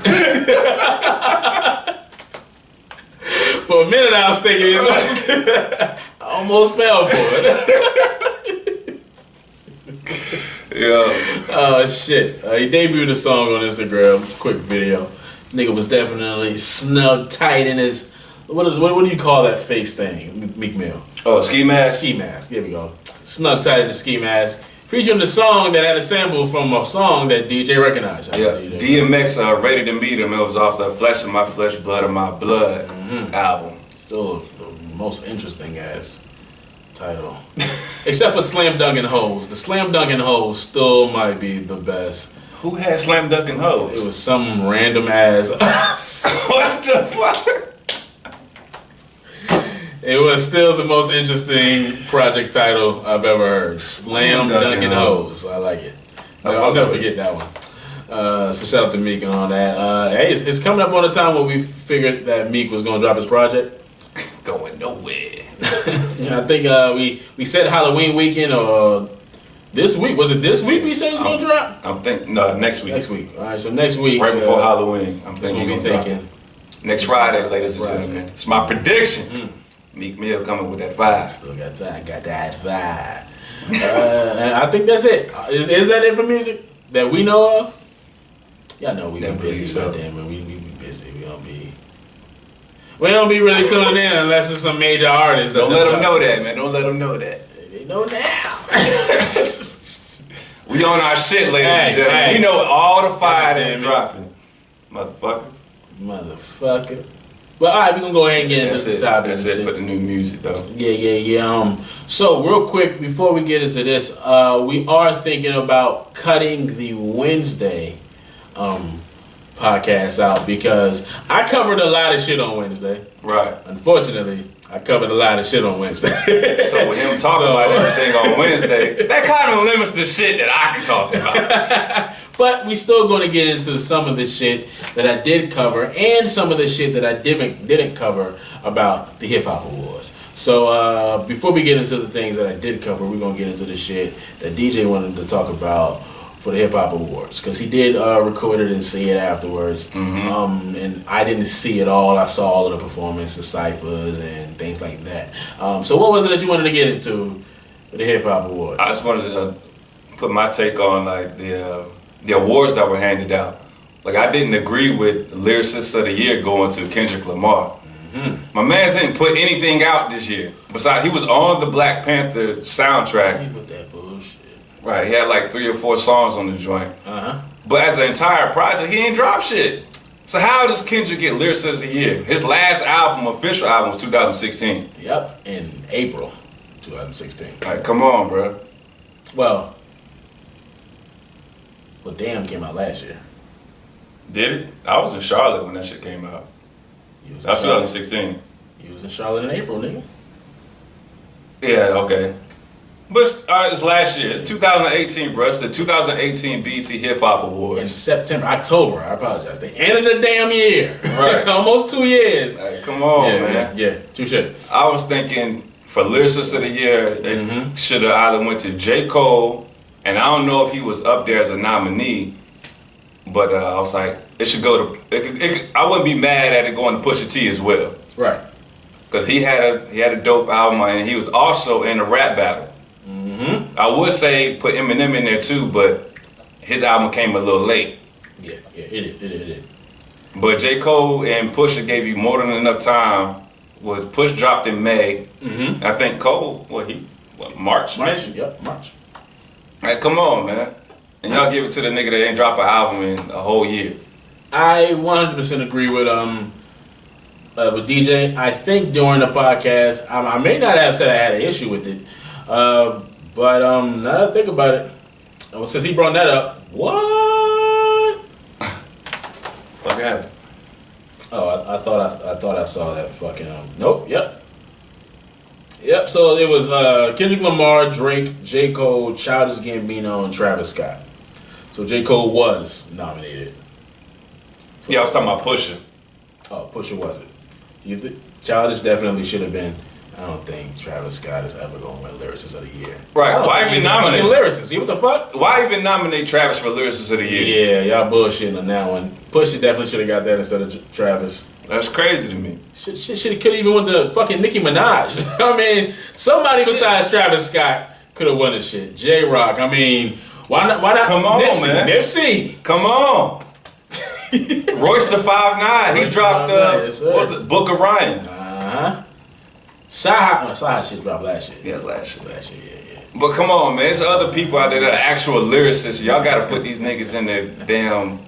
For a minute I was thinking I almost fell for it. Yeah. Oh shit. He debuted a song on Instagram, quick video. Nigga was definitely snug tight in his what do you call that face thing? Meek Mill. Oh, ski mask? Ski mask, there we go. Snug tight in the ski mask. Featuring the song that had a sample from a song that DJ recognized. Yeah. DMX Ready to Meet Him. It was off the Flesh of My Flesh, Blood of My Blood album. Still the most interesting ass title. Except for Slam Dunkin' Hoes. The Slam Dunkin' Hoes still might be the best. Who had Slam Dunkin' Hoes? It was some random ass. What the fuck? It was still the most interesting project title I've ever heard. Slam Dunkin' Hoes. I like it. I'll never forget that one. So shout out to Meek on that. Hey, it's coming up on a time where we figured that Meek was going to drop his project. Going nowhere. I think we said Halloween weekend or this week. Was it this week we said it was going to drop? I'm thinking, no, next week. Next week. All right, so next week. Right before Halloween. I'm That's thinking. what we thinking. Next Friday, ladies and gentlemen. It's my prediction. Meek Mill coming with that vibe. Still got time. Got that vibe. And I think that's it. Is that it for music that we know of? Y'all know we been busy. So. Goddamn, man, we be busy. We don't be really tuning in unless it's some major artist. Don't let them know that, man. Don't let them know that. They know now. We on our shit, ladies and gentlemen. hey. We know all the fire Goddamn that's it. dropping. Motherfucker. But all right, we're going to go ahead and get into the topic. That's it for the new music, though. Yeah. So real quick, before we get into this, we are thinking about cutting the Wednesday podcast out because I covered a lot of shit on Wednesday. Right. Unfortunately, I I covered a lot of shit on Wednesday. So with him talking about everything on Wednesday, that kind of limits the shit that I can talk about. But we still going to get into some of the shit that I did cover and some of the shit that I didn't cover about the Hip Hop Awards. So before we get into the things that I did cover, we're going to get into the shit that DJ wanted to talk about for the Hip Hop Awards, because he did record it and see it afterwards. And I didn't see it all. I saw all of the performances, ciphers, and things like that. So what was it that you wanted to get into for the Hip Hop Awards? I just wanted to put my take on like the awards that were handed out. Like, I didn't agree with Lyricist of the Year going to Kendrick Lamar. My man didn't put anything out this year. Besides, he was on the Black Panther soundtrack. With that bullshit. Right, he had like 3 or 4 songs on the joint. But as an entire project, he ain't dropped shit. So how does Kendrick get Lyricist of the Year? His last album, official album, was 2016. Yep, in April 2016. Like, come on, bro. Well, Damn came out last year. Did it? I was in Charlotte when that shit came out. That was 2016. You was in Charlotte in April, nigga. Yeah, okay. But it's last year. It's 2018, bro. It's the 2018 BET Hip Hop Awards. In September, October, I apologize. The end of the damn year. Right. Almost 2 years. Like, come on, man. Yeah, touche. I was thinking for Lyricist of the Year, it should have either went to J. Cole, and I don't know if he was up there as a nominee, but I was like, it should go to. I wouldn't be mad at it going to Pusha T as well. Right. Because he had a dope album, and he was also in a rap battle. I would say put Eminem in there too, but his album came a little late. Yeah, it did. But J. Cole and Pusha gave you more than enough time. Push dropped in May. I think Cole, March? Yep, March. Like, come on, man. And y'all give it to the nigga that ain't dropped an album in a whole year. I 100% agree with DJ. I think during the podcast, I may not have said I had an issue with it, but now that I think about it, since he brought that up, what? Fuck happened? Oh, I thought I saw that fucking nope. Yep. So it was Kendrick Lamar, Drake, J. Cole, Childish Gambino, and Travis Scott. So J. Cole was nominated. Yeah, I was talking about Pusha. Oh, Pusha wasn't. Childish definitely should have been. I don't think Travis Scott is ever going to win Lyricist of the Year. Right, why even nominate? Lyricist, see what the fuck? Why even nominate Travis for Lyricist of the Year? Yeah, y'all bullshitting on that one. Pusha definitely should have got that instead of Travis. That's crazy to me. Shit could have even went to fucking Nicki Minaj. I mean, somebody besides Travis Scott could have won this shit. J-Rock, I mean, why not? Come on, Nipsey, man. Nipsey. Come on. Royce the 5'9", he dropped, what was it, Book of Ryan. Saha shit dropped last year. Yeah, last year. Yeah. But come on, man, there's other people out there that are actual lyricists. Y'all gotta put these niggas in their damn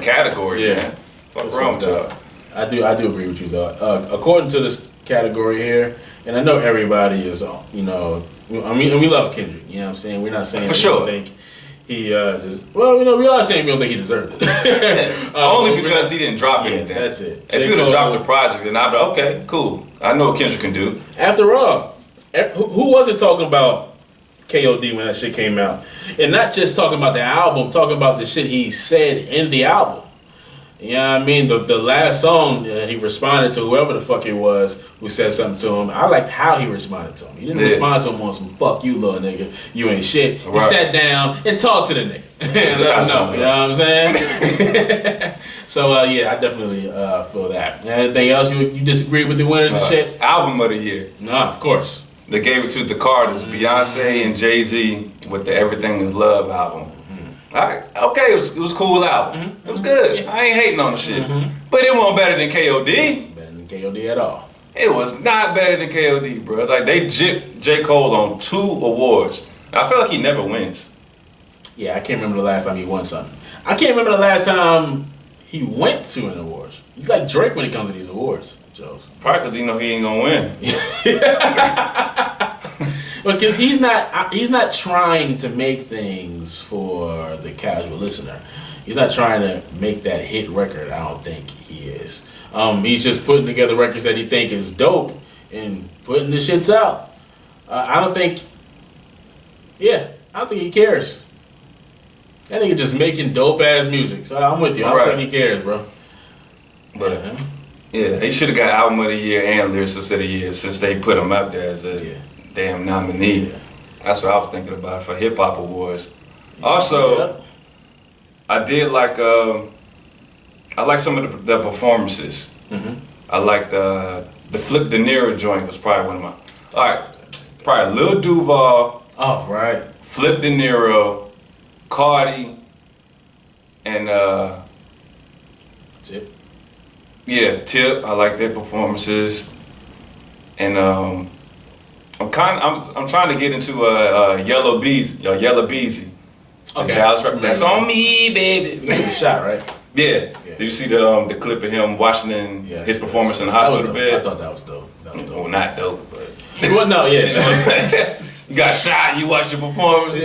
category, man. What's wrong with y'all? I do agree with you though. According to this category here, and I know everybody is, we love Kendrick. You know what I'm saying? We're not saying for sure. Think he we are saying we don't think he deserved it. Only because he didn't drop anything. That's it. If he would have dropped the project, then I'd be okay, cool. I know what Kendrick can do. After all, who wasn't talking about KOD when that shit came out? And not just talking about the album, talking about the shit he said in the album. You know what I mean? The last song, he responded to whoever the fuck it was who said something to him. I liked how he responded to him. He didn't respond to him on some fuck you little nigga, you ain't shit. Right. He sat down and talked to the nigga. And let him know, you know what I'm saying? So, I definitely feel that. Anything else you disagree with the winners and shit? Album of the year. Nah, of course. They gave it to the Carters, Beyonce and Jay-Z with the Everything Is Love album. Okay, it was a cool album. It was good. Yeah. I ain't hating on the shit. But it wasn't better than KOD. Better than KOD at all. It was not better than KOD, bro. Like, they gypped J. Cole on 2 awards. I feel like he never wins. Yeah, I can't remember the last time he won something. I can't remember the last time he went to an awards. He's like Drake when it comes to these awards, Joe. Probably because he know he ain't gonna win. Because he's not trying to make things for the casual listener. He's not trying to make that hit record. I don't think he is. He's just putting together records that he think is dope, and putting the shits out. I don't think he cares. That nigga just making dope ass music. So I'm with you. I don't think he cares, bro. But yeah, he should have got Album of the Year and Lyricist of the Year since they put him up there as a damn nominee. Yeah. That's what I was thinking about for Hip Hop Awards. Also, I did like I like some of the performances. Mm-hmm. I like the Flip De Niro joint was probably one of my. All right, probably Lil Duval. Oh right. Flip De Niro, Cardi, and Tip. Yeah, Tip. I like their performances, and I'm trying to get into Yellow Beezy. Okay. Dallas rap. That's on me, baby. You made the shot, right? Yeah. Did you see the clip of him watching his performance in the hospital bed? I thought that was dope. Well, not dope, but. Well, no, yeah. You got shot. You watched your performance.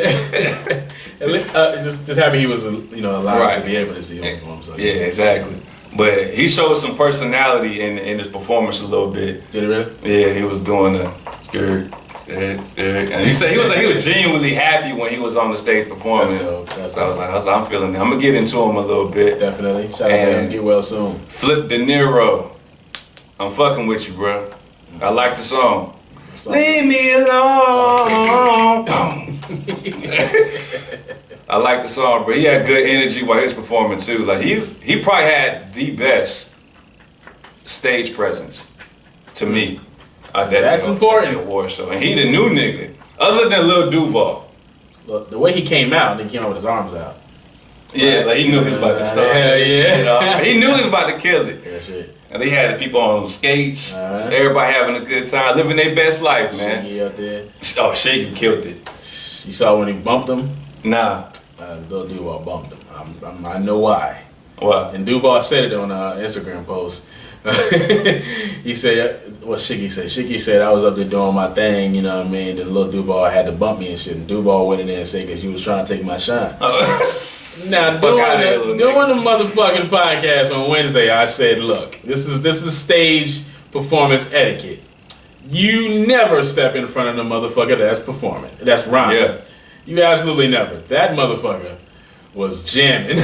Just happy he was, allowed to be able to see him perform. So, yeah, exactly. But he showed some personality in his performance a little bit. Did he really? Yeah, he was doing the scared. And he said he was genuinely happy when he was on the stage performing. That's so I was like, I'm feeling it. I'm gonna get into him a little bit. Definitely. Shout out to him. Get well soon. Flip De Niro. I'm fucking with you, bro. I like the song. Leave me alone. I like the song, bro. He had good energy while he was performing too. Like he probably had the best stage presence to me. That's important. At the award show, and he the new nigga, other than Lil Duval. Look, the way he came out, he came out with his arms out. Yeah, like he knew he was about to start. Yeah. He knew he was about to kill it. Yeah, shit. And they had the people on skates, everybody having a good time, living their best life, man. Shiggy out there. Oh, Shiggy killed it. You saw when he bumped him? Nah. Lil Duval bumped him. I know why. What? And Duval said it on an Instagram post. He said, what Shiggy said? Shiggy said, I was up there doing my thing, you know what I mean? Then Lil Duval had to bump me and shit. And Duval went in there and said, because you was trying to take my shine. Now, doing the motherfucking podcast on Wednesday, I said, look, this is stage performance etiquette. You never step in front of the motherfucker that's performing. That's rhyming. Yeah. You absolutely never. That motherfucker was jamming.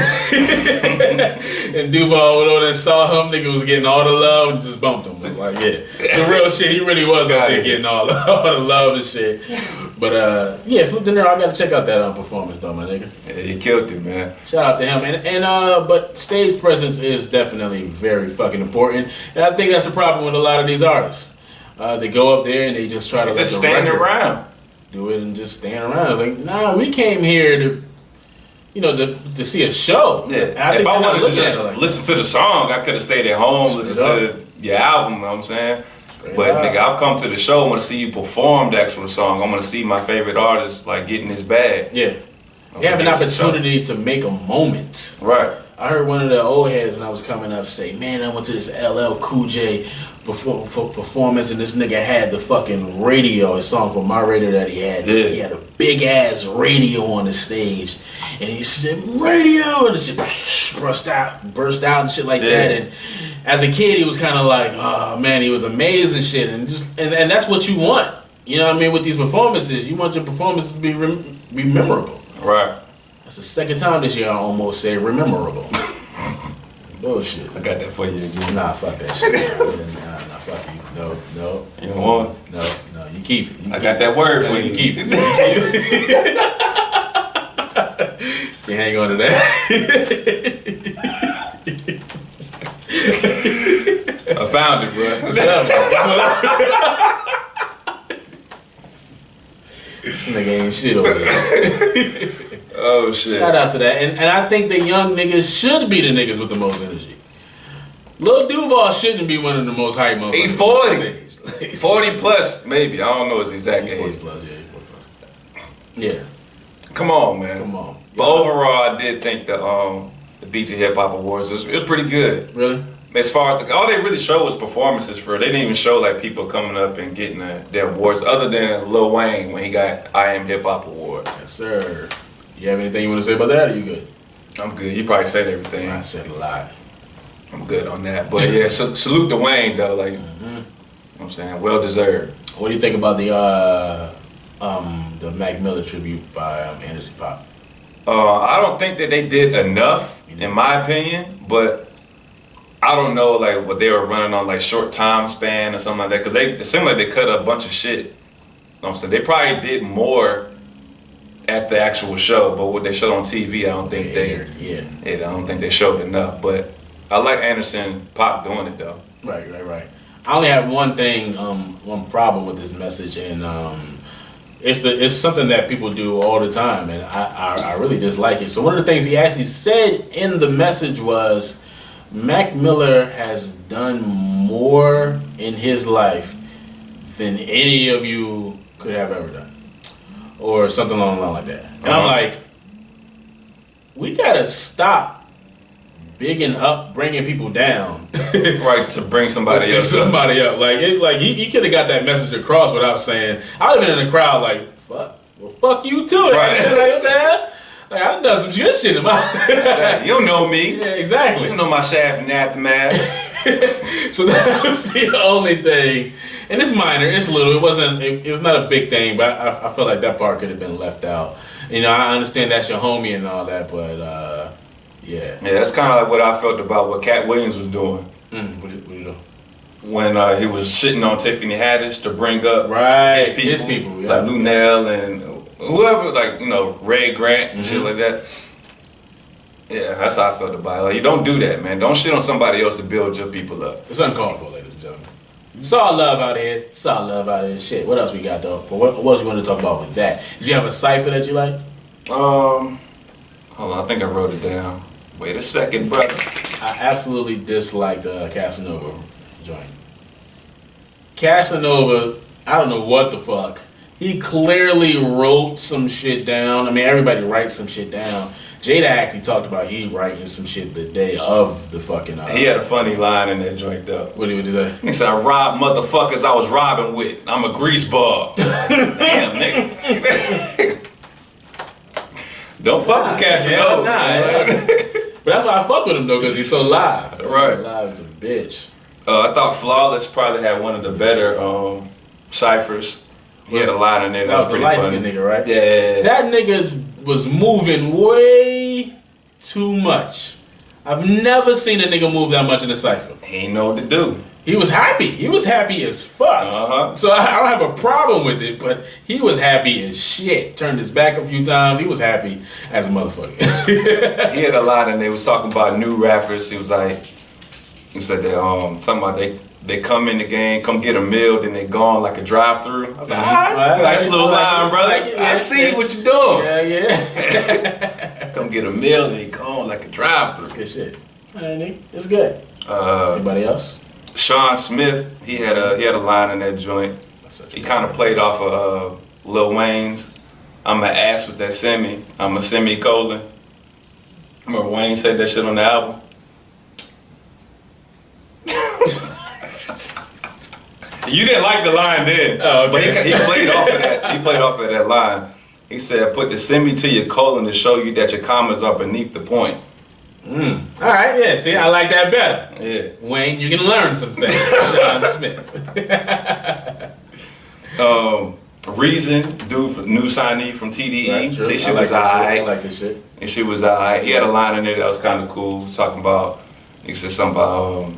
And Duval went over there and saw him. Nigga was getting all the love and just bumped him. Was like, yeah. The real shit. He really was up there getting all the love and shit. But Flip De Niro, I gotta check out that performance though, my nigga. Yeah, he killed it, man. Shout out to him. And but stage presence is definitely very fucking important. And I think that's the problem with a lot of these artists. They go up there and they just try to just stand around. Do it and just stand around. It's like, nah, we came here to see a show. Yeah. If I wanted to just listen to the song, I could have stayed at home, listen to your album, you know what I'm saying? But nigga, I'll come to the show, I want to see you perform the actual song. I want to see my favorite artist like getting his bag. Yeah. You have an opportunity to make a moment. Right. I heard one of the old heads when I was coming up say, man, I went to this LL Cool J performance and this nigga had the fucking radio, his song for My Radio that he had. Yeah. He had a big ass radio on the stage. And he said, radio! And the shit burst out and shit like that. And as a kid, he was kind of like, oh man, he was amazing shit. And that's what you want. You know what I mean? With these performances, you want your performances to be memorable. Right. That's the second time this year I almost said rememberable. Bullshit. I got that for you again. Nah, fuck that shit. Nah, fuck you. No. You don't want? No, you keep it. I got that word for you. You keep it. You hang on to that. I found it, bro. This nigga ain't shit over there. Oh shit. Shout out to that. And I think the young niggas should be the niggas with the most energy. Lil Duval shouldn't be one of the most hype motherfuckers. He's 40. 40 plus, maybe. I don't know his exact age. 40 plus, yeah. 40 plus. Yeah. Come on, man. Come on. But overall, I did think the BT Hip Hop Awards, it was pretty good. Really? As far as, all they really showed was performances for it. They didn't even show like people coming up and getting their awards other than Lil Wayne when he got I Am Hip Hop Award. Yes, sir. You have anything you want to say about that, or you good? I'm good. You probably said everything. I said a lot. I'm good on that. But yeah, salute to Wayne though. Like, I'm saying? Well deserved. What do you think about the Mac Miller tribute by Anderson .Paak? I don't think that they did enough, in my opinion, but I don't know like what they were running on like short time span or something like that. Cause it seemed like they cut a bunch of shit. You know what I'm saying? They probably did more at the actual show, but what they showed on TV, I don't think I don't think they showed enough. But I like Anderson .Paak doing it though. Right. I only have one thing, one problem with this message, and it's something that people do all the time, and I really dislike it. So one of the things he actually said in the message was, Mac Miller has done more in his life than any of you could have ever done, or something along the line like that. And I'm like, we gotta stop bigging up, bringing people down, right, to bring somebody else up. Like he could have got that message across without saying. I'd have been in the crowd like, fuck, well, fuck you too. Right. Like, what the hell? Like, I done some good shit in my. Exactly. You don't know me. Yeah, exactly. You don't know my shaft and aftermath. So that was the only thing, and it's minor, it's little. It wasn't. It's not a big thing, but I feel like that part could have been left out. You know, I understand that's your homie and all that, but. Yeah, that's kind of like what I felt about what Cat Williams was doing. What you know? When he was shitting on Tiffany Haddish to bring up his people yeah. like Lunel and whoever, like, you know, Ray Grant and shit like that. Yeah, that's how I felt about it. Like, you don't do that, man. Don't shit on somebody else to build your people up. It's uncalled for, ladies and gentlemen. It's all love out here. It's all love out here. Shit. What else we got though? What else you want to talk about with that? Did you have a cipher that you like? Hold on, I think I wrote it down. Wait a second, brother. I absolutely dislike the Casanova joint. Casanova, I don't know what the fuck. He clearly wrote some shit down. I mean, everybody writes some shit down. Jada actually talked about he writing some shit the day of the fucking. He had a funny line in that joint though. What did he say? He said, "I robbed motherfuckers I was robbing with. I'm a grease ball." Damn, nigga. Don't fuck with Casanova. But that's why I fuck with him though, because he's so live. Right. Live as a bitch. I thought Flawless probably had one of the better ciphers. He had a line in there that was pretty funny. That was the light-skinned nigga, right? Yeah. That nigga was moving way too much. I've never seen a nigga move that much in a cipher. He ain't know what to do. He was happy. He was happy as fuck. So I don't have a problem with it, but he was happy as shit. Turned his back a few times. He was happy as a motherfucker. He had a line and they was talking about new rappers. He said that something about they come in the game, come get a meal, then they gone like a drive-through. I was like, nice little line, brother. I see what you're doing. Yeah. Come get a meal, then they gone like a drive-through. That's good shit. It's good. Anybody else? Sean Smith, he had a line in that joint. He kind of played off of Lil Wayne's "I'm an ass with that semi, I'm a semicolon." Remember Wayne said that shit on the album? You didn't like the line then. Oh, okay. But he played off of that. He played off of that line. He said, "Put the semi to your colon to show you that your commas are beneath the point." All right, yeah. See, I like that better. Yeah. Wayne, you can learn some things. Sean Smith. Reason, dude, new signee from TDE. Right, This shit was alright. I like this shit. And she was alright. He had a line in there that was kind of cool. He was talking about, he said something about,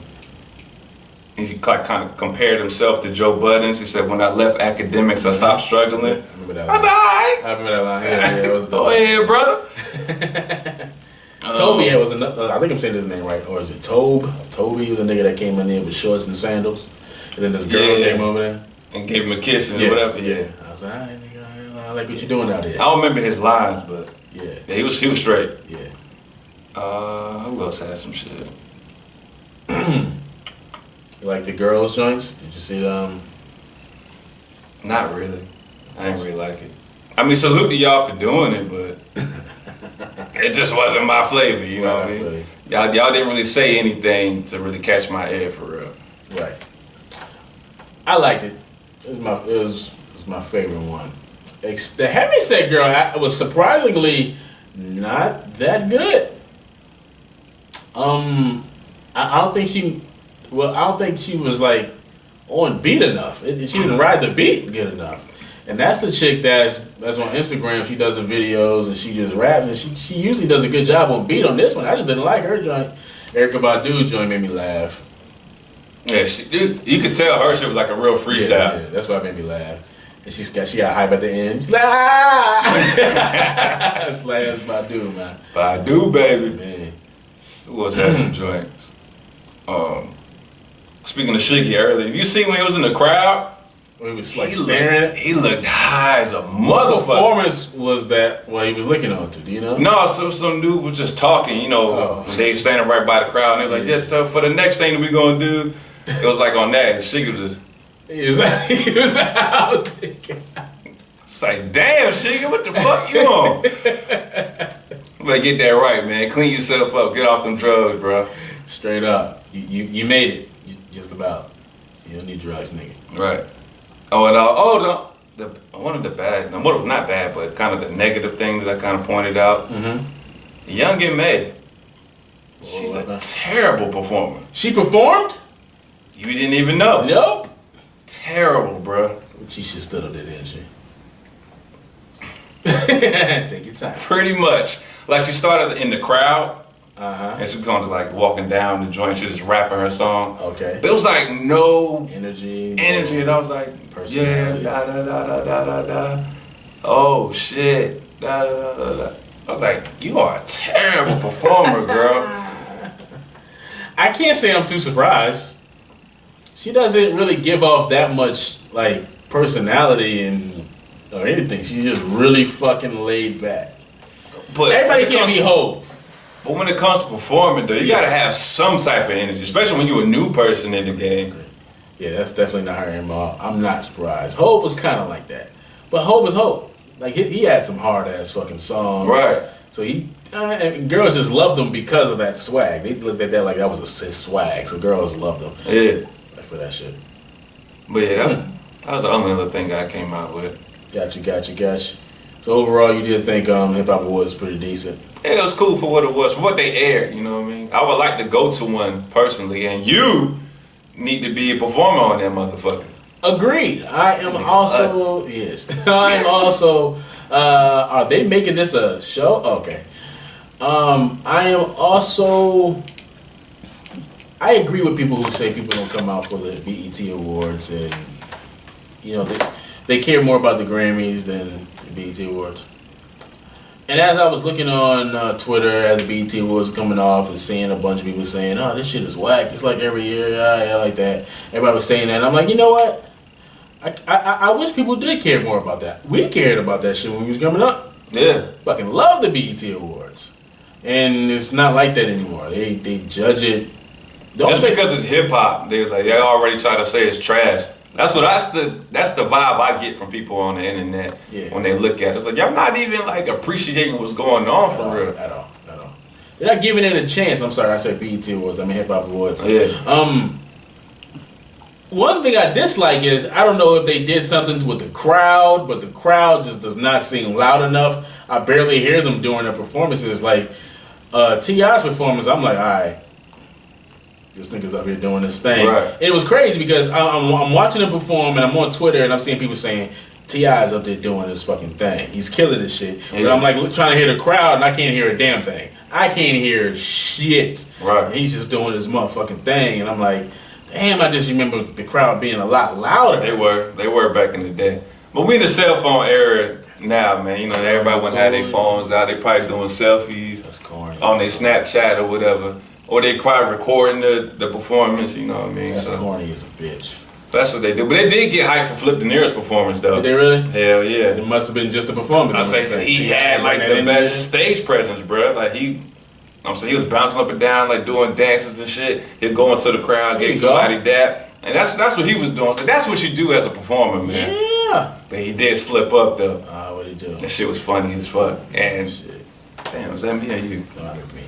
he kind of compared himself to Joe Budden. He said, "When I left academics, I stopped struggling." I remember that I was line. alright. I remember that line. Yeah, it was Go ahead, brother. Toby was another. I think I'm saying his name right, or is it Tobe? Toby was a nigga that came in there with shorts and sandals, and then this girl came over there and gave him a kiss and whatever. Yeah. I was like, all right, nigga, I like what you doing out there. I don't remember his lines, but yeah, he was straight. Yeah. Who else had some shit? You like the girls' joints? Did you see them? Not really. I didn't really like it. I mean, salute to y'all for doing it, but it just wasn't my flavor, you know what I mean? Y'all didn't really say anything to really catch my ear for real. Right. I liked it. It was my favorite one. The Heavyset Girl was surprisingly not that good. I don't think she was like on beat enough. She didn't ride the beat good enough. And that's the chick that's on Instagram. She does the videos and she just raps, and she usually does a good job on beat. On this one, I just didn't like her joint. Erykah Badu joint made me laugh. Yeah, you could tell her shit was like a real freestyle. Yeah, that's why it made me laugh. And she got hype at the end. She's like, ah! Slash Badu, man. Badu, baby. Man. Who else had some joints? Speaking of Shiggy earlier, you see when he was in the crowd? He was like staring. He looked high as a What motherfucker. performance was that what he was looking on to? Do you know? No, some dude was just talking, you know. They were standing right by the crowd, and they was like, "Yeah, so for the next thing that we gonna do," it was like on that. Shiggy was just. He was out. It's like, damn, Shiggy, what the fuck you on? But get that right, man. Clean yourself up. Get off them drugs, bro. Straight up, you made it. Just about. You don't need drugs, nigga. Right. One of the bad, well, not bad, but kind of the negative thing that I kind of pointed out. Mm-hmm. Young M.A. She's a terrible performer. She performed? You didn't even know. Nope. Terrible, bro. She should stood up there, didn't she? Take your time. Pretty much. Like she started in the crowd. Uh-huh. And she was going to like walking down the joint. She was just rapping her song. Okay. But it was like no energy. And I was like, yeah, da da da da da da da. Oh shit. Da da da da. I was like, you are a terrible performer, girl. I can't say I'm too surprised. She doesn't really give off that much like personality or anything. She's just really fucking laid back. But everybody can't be Hov. But when it comes to performing, though, you gotta have some type of energy, especially when you're a new person in the game. Yeah, that's definitely not her MO. I'm not surprised. Hov was kind of like that, but Hov is Hov. Like he had some hard ass fucking songs, right? So and girls just loved him because of that swag. They looked at that like that was his swag. So girls loved him. Yeah, like for that shit. But yeah, that was the only other thing I came out with. Got you. So overall, you did think Hip Hop Awards was pretty decent. Yeah, it was cool for what it was, for what they aired, you know what I mean? I would like to go to one personally, and you need to be a performer on that motherfucker. Agreed. I am also, yes. I am also, are they making this a show? Okay. I am also, I agree with people who say people don't come out for the BET Awards and, you know, they care more about the Grammys than the BET Awards. And as I was looking on Twitter as the BET Awards coming off and seeing a bunch of people saying, oh, this shit is whack. It's like every year, yeah, like that. Everybody was saying that. And I'm like, you know what? I wish people did care more about that. We cared about that shit when we was coming up. Yeah. Fucking love the BET Awards. And it's not like that anymore. They judge it. Just because it's hip hop, they already try to say it's trash. That's the vibe I get from people on the internet when they look at it. It's like, y'all not even like appreciating what's going on for real. At all. They're not giving it a chance. I'm sorry, I said BET Awards. I mean Hip Hop Awards. Yeah. One thing I dislike is, I don't know if they did something with the crowd, but the crowd just does not seem loud enough. I barely hear them during their performances. Like, T.I.'s performance, I'm like, all right. This nigga's up here doing this thing. Right. And it was crazy because I'm watching him perform and I'm on Twitter and I'm seeing people saying T.I.'s up there doing this fucking thing. He's killing this shit. Yeah. But I'm like trying to hear the crowd and I can't hear a damn thing. I can't hear shit. Right. And he's just doing his motherfucking thing. And I'm like, damn, I just remember the crowd being a lot louder. They were back in the day. But we in the cell phone era now, man. You know, everybody went have their phones out. They probably doing selfies. That's corny. On their Snapchat or whatever. Or they probably recording the performance, you know what I mean? That's corny as a bitch. That's what they do. But they did get hyped for Flip De Niro's performance, though. Did they really? Hell yeah. It must have been just a performance. I say he had like the best stage presence, bro. Like he was bouncing up and down, like doing dances and shit. He'd go into the crowd, get somebody dap. And that's what he was doing. So that's what you do as a performer, man. Yeah. But he did slip up, though. What'd he do? That shit was funny as fuck. And damn, was that me or you? No, that was me.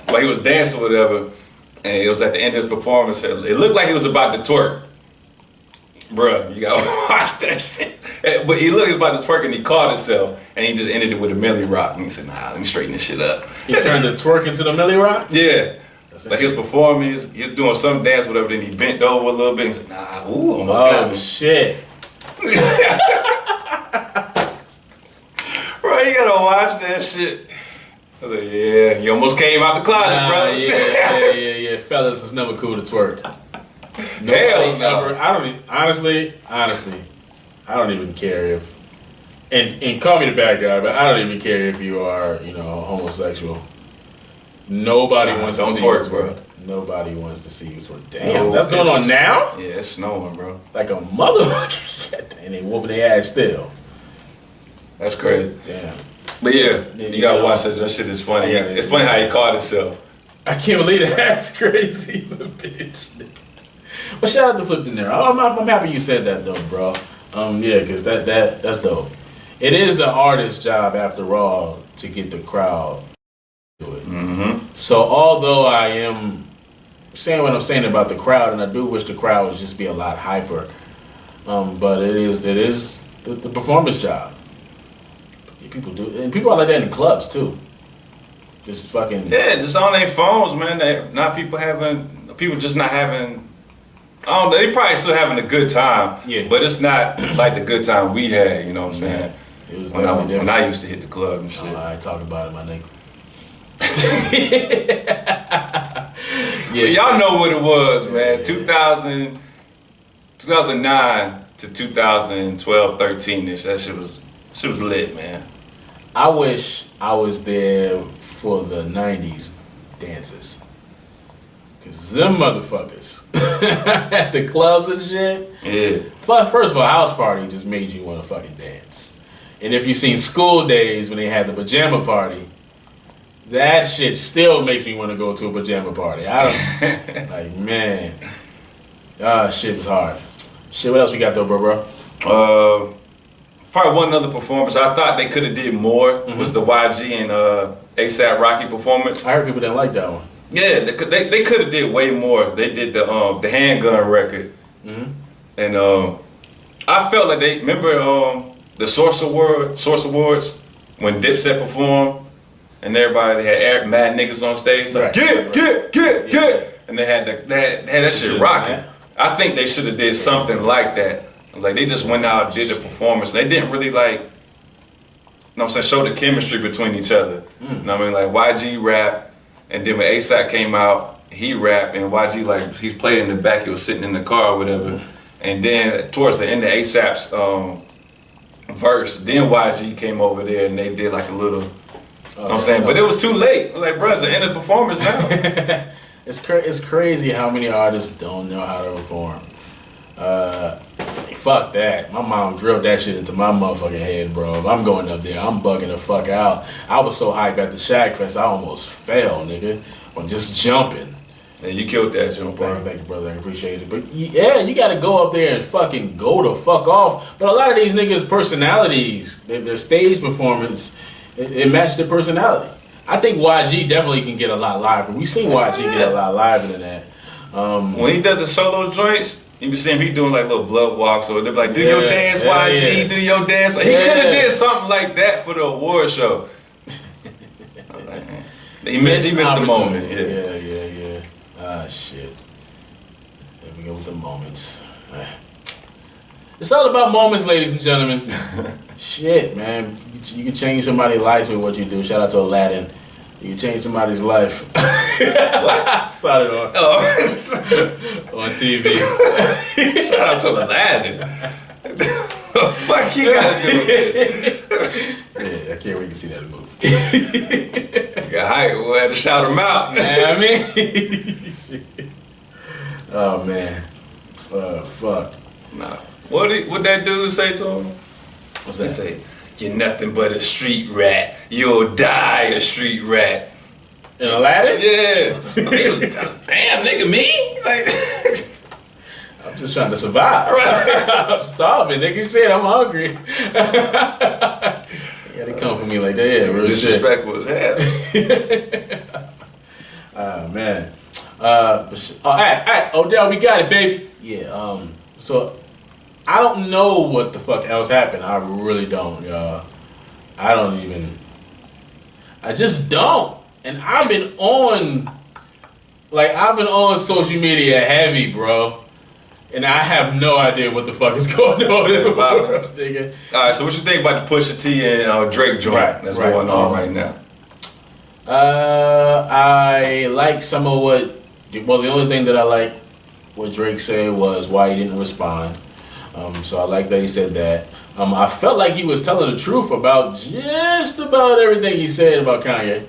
But he was dancing or whatever, and it was at the end of his performance. It looked like he was about to twerk. Bruh, you gotta watch that shit. But he was about to twerk and he caught himself, and he just ended it with a Millie Rock. And he said, nah, let me straighten this shit up. He turned the twerk into the Millie Rock? Yeah. Like he was performing, he was doing some dance, whatever. Then he bent over a little bit. He's like, nah, ooh, almost got me. Shit. Bro, you gotta watch that shit. I was like, yeah, you almost came out the closet, bro. Yeah. Fellas, it's never cool to twerk. Hell no. Honestly, I don't even care if, and call me the bad guy, but I don't even care if you are, homosexual. Nobody wants to see you twerk, bro. Nobody wants to see you twerk. Damn, that's going on now? Yeah, it's snowing, bro. Like a motherfucker. And they whooping their ass still. That's crazy. Damn. But yeah, you gotta watch that. That shit is funny. It's funny how he caught himself. I can't believe that. That's crazy. He's a bitch. Well, shout out to Flip in there. I'm happy you said that though, bro. Yeah, because that's dope. It is the artist's job, after all, to get the crowd to it. Mm-hmm. So although I am saying what I'm saying about the crowd, and I do wish the crowd would just be a lot hyper, but it is the performance job. People do, and people are like that in clubs too. Just fucking just on their phones, man. People just not having. I don't know. They probably still having a good time. Yeah. But it's not like the good time we had. You know what I'm saying? It was when I used to hit the club and shit. I ain't talking about it, my nigga. Y'all know what it was, man. 2009 to 2012, 13ish. That shit was lit, man. I wish I was there for the 90s dances. Cause them motherfuckers at the clubs and shit. Yeah. First of all, house party just made you want to fucking dance. And if you seen School Days when they had the pajama party, that shit still makes me want to go to a pajama party. I don't like, man. Shit was hard. Shit, what else we got though, bro? Probably one other performance I thought they could have did more was the YG and ASAP Rocky performance. I heard people didn't like that one. Yeah, they could have did way more. They did the handgun record, and I felt like they remember the Source Awards when Dipset performed, and everybody they had mad niggas on stage like get, and they had that shit rocking. I think they should have did something like that. Like they just went out and did the performance. They didn't really show the chemistry between each other. You know what I mean? Like YG rap, and then when ASAP came out, he rapped, and YG he played in the back. He was sitting in the car or whatever. And then towards the end of ASAP's verse, then YG came over there and they did like a little. You know what I'm saying? But it was too late. I was like, bro, it's the end of the performance now. It's crazy how many artists don't know how to perform. Fuck that. My mom drilled that shit into my motherfucking head, bro. If I'm going up there, I'm bugging the fuck out. I was so hyped at the Shaq Fest, I almost fell, nigga. On just jumping. Yeah, you killed that jump, bro. Thank you, brother. I appreciate it. But yeah, you gotta go up there and fucking go the fuck off. But a lot of these niggas' personalities, their stage performance, it matched their personality. I think YG definitely can get a lot liver. We seen YG get a lot liver than that. When he does the solo joints, you be seeing he doing like little blood walks, or they're like, do your dance, YG, do your dance. Like, he could have did something like that for the award show. He missed the moment. Yeah. Ah, shit. There we go with the moments. It's all about moments, ladies and gentlemen. Shit, man. You can change somebody's life with what you do. Shout out to Aladdin. You can change somebody's life. What? Saw it on TV. Shout out to Aladdin. Fuck you gotta do with this? Yeah, I can't wait to see that movie. Got hype. We'll have to shout him out. Man, I mean, oh man, fuck. Nah. What that dude say to him? What's that? He say, "You're nothing but a street rat. You'll die a street rat." In Aladdin? Yeah. Damn, nigga, me? Like, I'm just trying to survive. I'm starving, nigga. Shit, I'm hungry. You gotta come for me like that. Yeah, real disrespectful as hell. Oh man. Alright, Odell, we got it, baby. Yeah. So I don't know what the fuck else happened. I really don't, y'all. I just don't. And I've been on Like, I've been on social media heavy, bro. And I have no idea what the fuck is going on in the world, nigga. All right, so what you think about the Pusha T and Drake joint that's going on right now? I like some of what. Well, the only thing that I like what Drake said was why he didn't respond. So I like that he said that. I felt like he was telling the truth about just about everything he said about Kanye.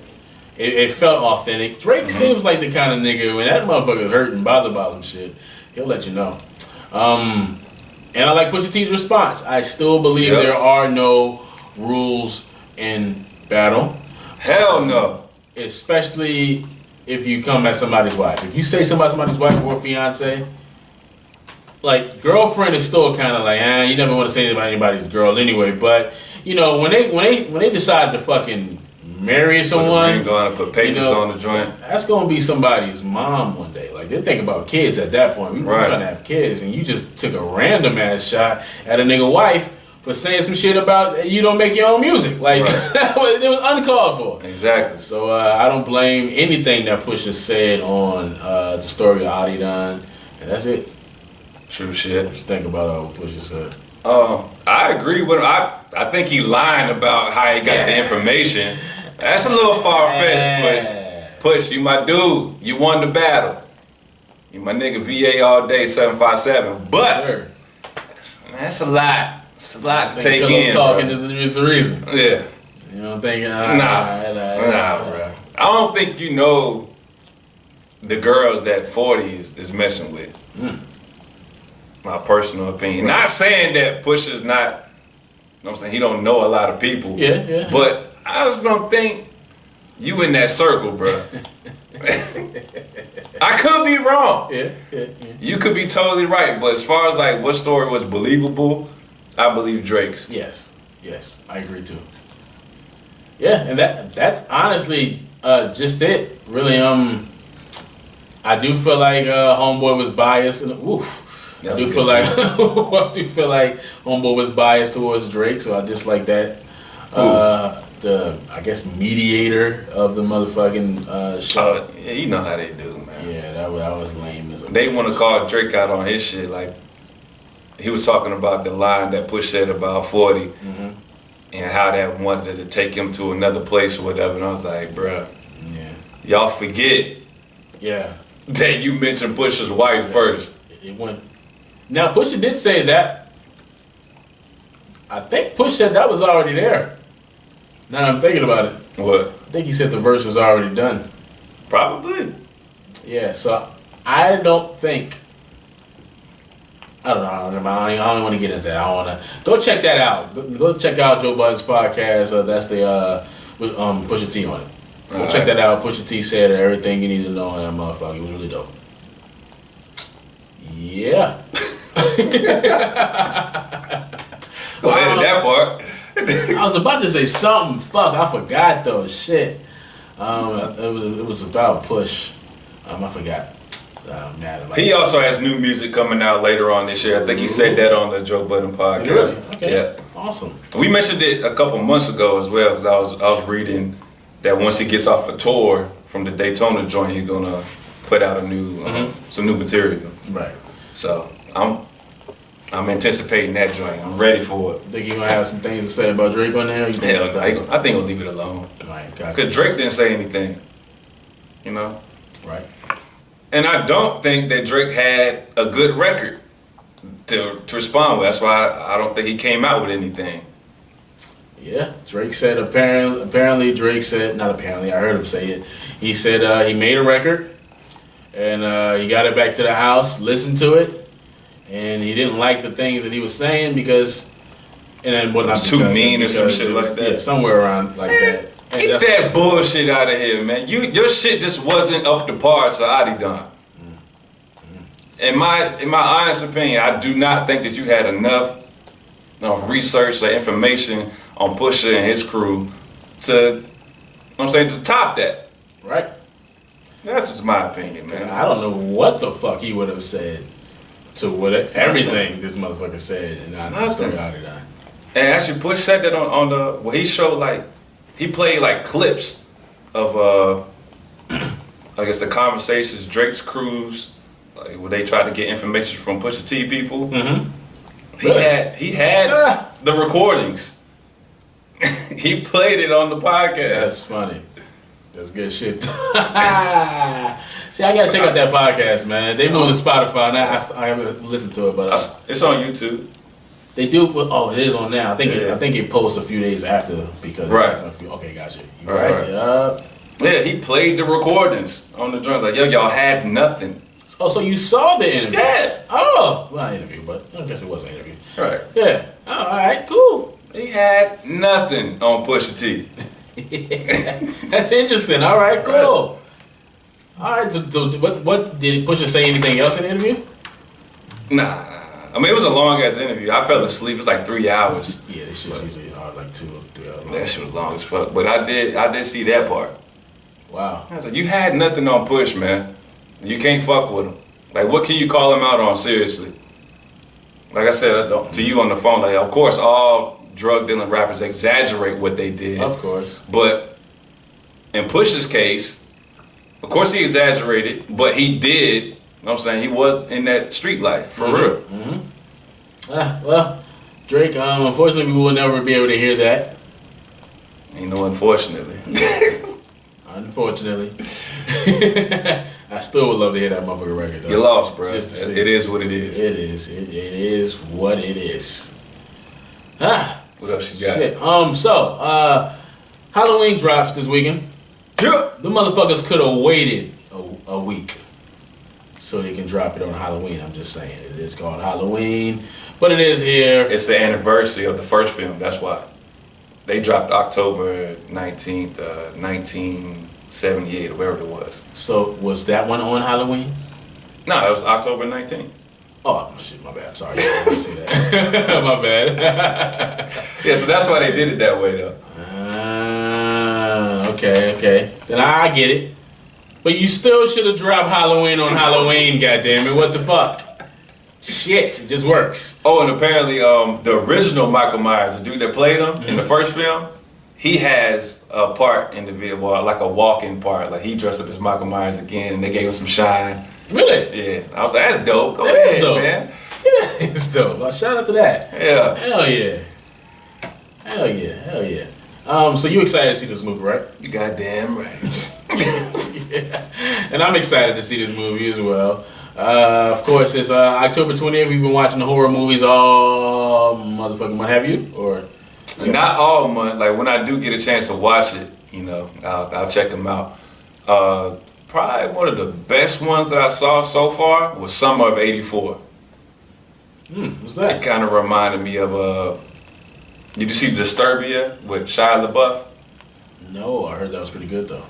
It felt authentic. Drake seems like the kind of nigga, when that motherfucker's hurt and bothered about some shit, he'll let you know. And I like Pusha T's response. I still believe there are no rules in battle. Hell no. Especially if you come at somebody's wife. If you say somebody's wife or fiance, like, girlfriend is still kind of like, you never want to say anything about anybody's girl anyway. But you know, when they decide to fucking marry someone, going to put papers on the joint. That's gonna be somebody's mom one day. Like, they think about kids at that point. We were trying to have kids, and you just took a random ass shot at a nigga wife for saying some shit about you don't make your own music. Like, it was uncalled for. Exactly. So I don't blame anything that Pusha said on the story of Adi Don, and that's it. True shit. What you think about what Pusha said? I agree with him. I think he lying about how he got the information. That's a little far-fetched, Push, you my dude. You won the battle. You my nigga VA all day, 757. But that's a lot. It's a lot to take in. Talking is the reason. Yeah. You know, thinking, nah, bro. I don't think you know the girls that 40 is messing with. My personal opinion. Not saying that Pusha's not, you know what I'm saying, he don't know a lot of people. Yeah. But I just don't think you in that circle, bro. I could be wrong. Yeah. You could be totally right. But as far as like what story was believable, I believe Drake's. Yes, I agree too. Yeah, and that's honestly just it. Really, I do feel like Homeboy was biased. I do feel like Homeboy was biased towards Drake, so I just like that. The mediator of the motherfucking show. Yeah, you know how they do, man. Yeah, that was lame. They want to call Drake out on his shit. Like, he was talking about the line that Push said about 40 and how that wanted to take him to another place or whatever. And I was like, bruh, y'all forget that you mentioned Pusha's wife first. It went. Now, Pusha did say that. I think Push said that was already there. Now that I'm thinking about it. What? I think he said the verse was already done. Probably. Yeah, so I don't think. I don't know. I don't want to get into that. I don't want to. Go check that out. Go check out Joe Budden's podcast. That's the with Pusha T on it. Go check that out. Pusha T said everything you need to know on that motherfucker. It was really dope. Yeah. Go ahead to that part. I was about to say something. Fuck, I forgot though. Shit. It was about Push. I forgot. I'm mad about He also has new music coming out later on this year. I think he said that on the Joe Budden podcast. Really? Okay. Yeah. Awesome. We mentioned it a couple months ago as well, because I was reading that once he gets off a tour from the Daytona joint, he's gonna put out a new some new material. Right. So I'm anticipating that joint. I'm ready for it. Think you gonna have some things to say about Drake on there? Hell, I think we'll leave it alone. Right. Gotcha. Because Drake didn't say anything. You know. Right. And I don't think that Drake had a good record to respond with. That's why I don't think he came out with anything. Yeah, Drake said apparently Drake said, not apparently, I heard him say it. He said he made a record and he got it back to the house, listened to it, and he didn't like the things that he was saying because, and then what? It was too mean or some shit like that. Yeah, somewhere around like that. Get that bullshit out of here, man. Your shit just wasn't up to par to Adi Don. In my honest opinion, I do not think that you had enough research or information on Pusha and his crew to top that. Right. That's just my opinion, man. I don't know what the fuck he would have said to everything this motherfucker said and not the story Adi Don. And actually, Push said that on the he showed he played like clips of I guess the conversations, Drake's cruise, like where they tried to get information from Pusha T people. Mm-hmm. He had the recordings. He played it on the podcast. That's funny. That's good shit. See, I gotta check out that podcast, man. They moving to Spotify now. I haven't listened to it, but it's on YouTube. they do. Oh, it is on now. I think it posts a few days after because Right. Okay, gotcha. You Right. right? Yeah. Yeah, he played the recordings on the drums. Like, yo, y'all had nothing. Oh, so you saw the interview? Yeah. Oh, well, not an interview, but I guess it was an interview. Right. Yeah. Oh, all right, cool. He had nothing on Pusha T. That's interesting. All right, cool. All right. So what did Pusha say? Anything else in the interview? Nah. I mean, it was a long ass interview. I fell asleep. It was like 3 hours. Yeah, this shit's usually like 2 or 3 hours long. That shit was long as fuck. But I did see that part. Wow. I was like, you had nothing on Push, man. You can't fuck with him. Like, what can you call him out on, seriously? Like I said to you on the phone, like, of course, all drug dealing rappers exaggerate what they did. Of course. But in Push's case, of course he exaggerated, but he did, you know what I'm saying? He was in that street life, for real. Mm-hmm. Well, Drake, unfortunately, we will never be able to hear that. Ain't no unfortunately. Unfortunately. I still would love to hear that motherfucker record, though. You lost, bro. Just to see. It is what it is. It is. It is what it is. What else you got? Shit. So, Halloween drops this weekend. Yeah. The motherfuckers could have waited a week so they can drop it on Halloween. I'm just saying. It is called Halloween, but it is here. It's the anniversary of the first film, that's why. They dropped October 19th, 1978, or whatever it was. So, was that one on Halloween? No, it was October 19th. Oh, shit, my bad. Sorry. I didn't see that. My bad. Yeah, so that's why they did it that way, though. Okay. Then I get it. But you still should have dropped Halloween on Halloween, goddammit. What the fuck? Shit, it just works. Oh, and apparently, the original Michael Myers, the dude that played him in the first film, he has a part in the video, well, like a walking part. Like, he dressed up as Michael Myers again, and they gave him some shine. Really? Yeah. I was like, that's dope. Go That ahead, is dope. man. Yeah, it's dope. Well, shout out to that. Yeah. Hell yeah. So you excited to see this movie, right? You goddamn right. Yeah. And I'm excited to see this movie as well. Of course, it's October 20th. We've been watching the horror movies all motherfucking month. Have you? Or Not all month. Like, when I do get a chance to watch it, you know, I'll check them out. Probably one of the best ones that I saw so far was Summer of '84. What's It that? kind of reminded me of did you see Disturbia with Shia LaBeouf? No, I heard that was pretty good though.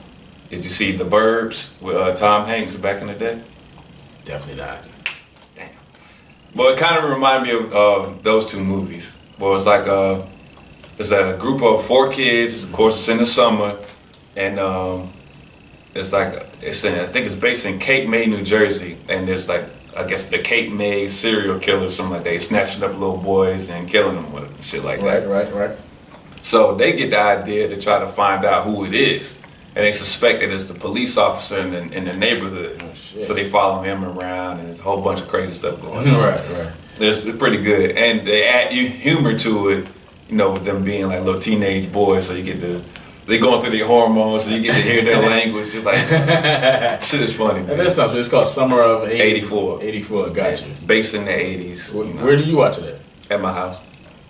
Did you see The Burbs with Tom Hanks back in the day? Definitely not. Damn. Well, it kind of reminded me of those two movies. Well, it's like it's a group of 4 kids. Of course, it's in the summer, and it's like I think it's based in Cape May, New Jersey, and there's like I guess the Cape May serial killer, something like that. He's snatching up little boys and killing them with it and shit like that. Right. So they get the idea to try to find out who it is. And they suspect that it's the police officer in the neighborhood. Oh, shit. So they follow him around and there's a whole bunch of crazy stuff going on. Right. It's pretty good. And they add humor to it, you know, with them being like little teenage boys. So you get to, they going through their hormones, so you get to hear their language. It's like, shit is funny, man. And that stuff, it's called Summer of 84. 84, gotcha. Based in the 80s. you know, Where did you watch it at? at my house.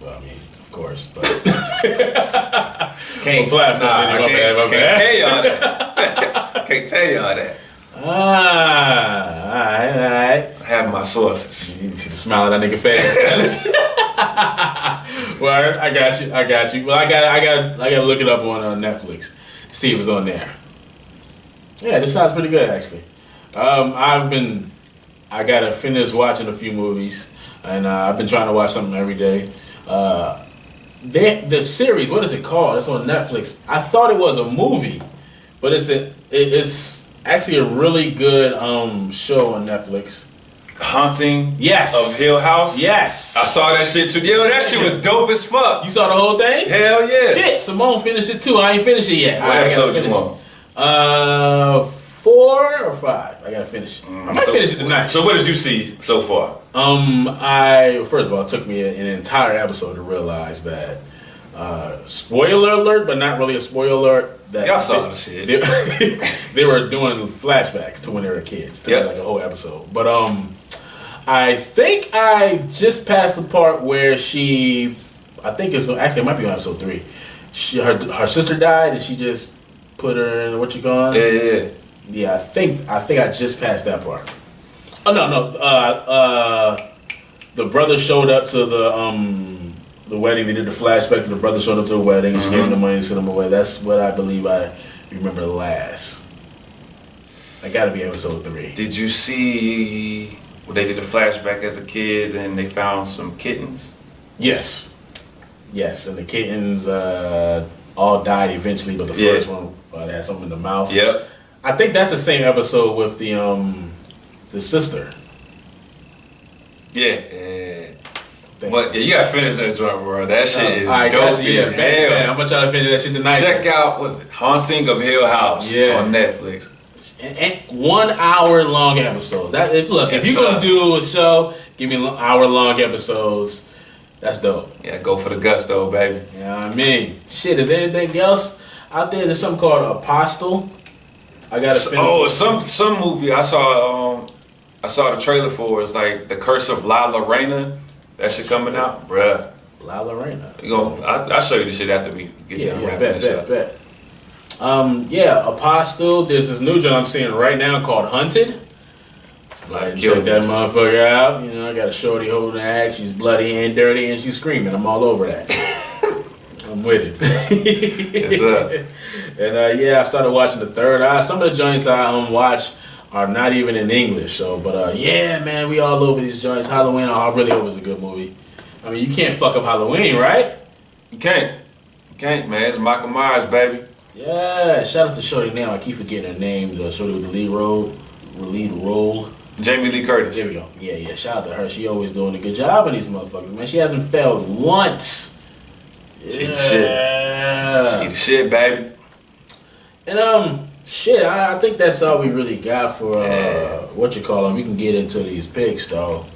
Well, I mean, of course, but Can't, platform, nah, my I can't, bad. can't tell y'all that. Can't tell y'all that. all right. I have my sources. You see the smile on that nigga face. Word, I got you. Well, I gotta look it up on Netflix, see if it's on there. Yeah, this sounds pretty good actually. I gotta finish watching a few movies, and I've been trying to watch something every day. The series, what is it called? It's on Netflix. I thought it was a movie, but it's actually a really good show on Netflix. Haunting Yes. of Hill House? Yes. I saw that shit too. Yo, that shit was dope as fuck. You saw the whole thing? Hell yeah. Shit, Simone finished it too. I ain't finished it yet. What I gotta episode you finish want? it. 4 or 5. I gotta finish it. I might finish it tonight. So what did you see so far? First of all, it took me an entire episode to realize that. Spoiler alert, but not really a spoiler alert. That Y'all saw the shit. They were doing flashbacks to when they were kids. Yeah, like a whole episode. But I think I just passed the part where I think it's actually it might be on episode 3. Her sister died and she just put her in Yeah. Yeah, I think I just passed that part. Oh no. The brother showed up to the wedding. They did the flashback to the brother showed up to the wedding and she gave him the money and sent him away. That's what I believe I remember last. I gotta be episode 3. Did you see when they did the flashback as a kid and they found some kittens? Yes, and the kittens all died eventually, but the first one had something in the mouth. Yep. I think that's the same episode with the sister. Yeah. But you gotta finish that joint, bro. That shit is dope as hell. Man, I'm gonna try to finish that shit tonight. Check out Haunting of Hill House on Netflix. And 1 hour long episodes. If you're gonna do a show, give me hour long episodes. That's dope. Yeah, go for the guts though, baby. You know what I mean? Shit, is there anything else out there? There's something called Apostle. I gotta finish. Some movie I saw the trailer for is like The Curse of La Lorena. That shit coming out, bruh. La Lorena. I'll show you the shit after we get done wrapping this up. Bet. Apostle. There's this new joint I'm seeing right now called Hunted. Check that motherfucker out. You know, I got a shorty holding the axe. She's bloody and dirty and she's screaming. I'm all over that. I'm with it. Yes, sir. And I started watching The Third Eye. Some of the joints I watch are not even in English. So, but man, we all over these joints. Halloween, I really hope it's a good movie. I mean, you can't fuck up Halloween, right? You can't, man. It's Michael Myers, baby. Yeah. Shout out to Shorty now. I keep forgetting her name. The Shorty with the lead role. Jamie Lee Curtis. There we go. Yeah. Shout out to her. She always doing a good job in these motherfuckers, man. She hasn't failed once. She the shit. She the shit, baby. And I think that's all we really got for what you call them. We can get into these picks though.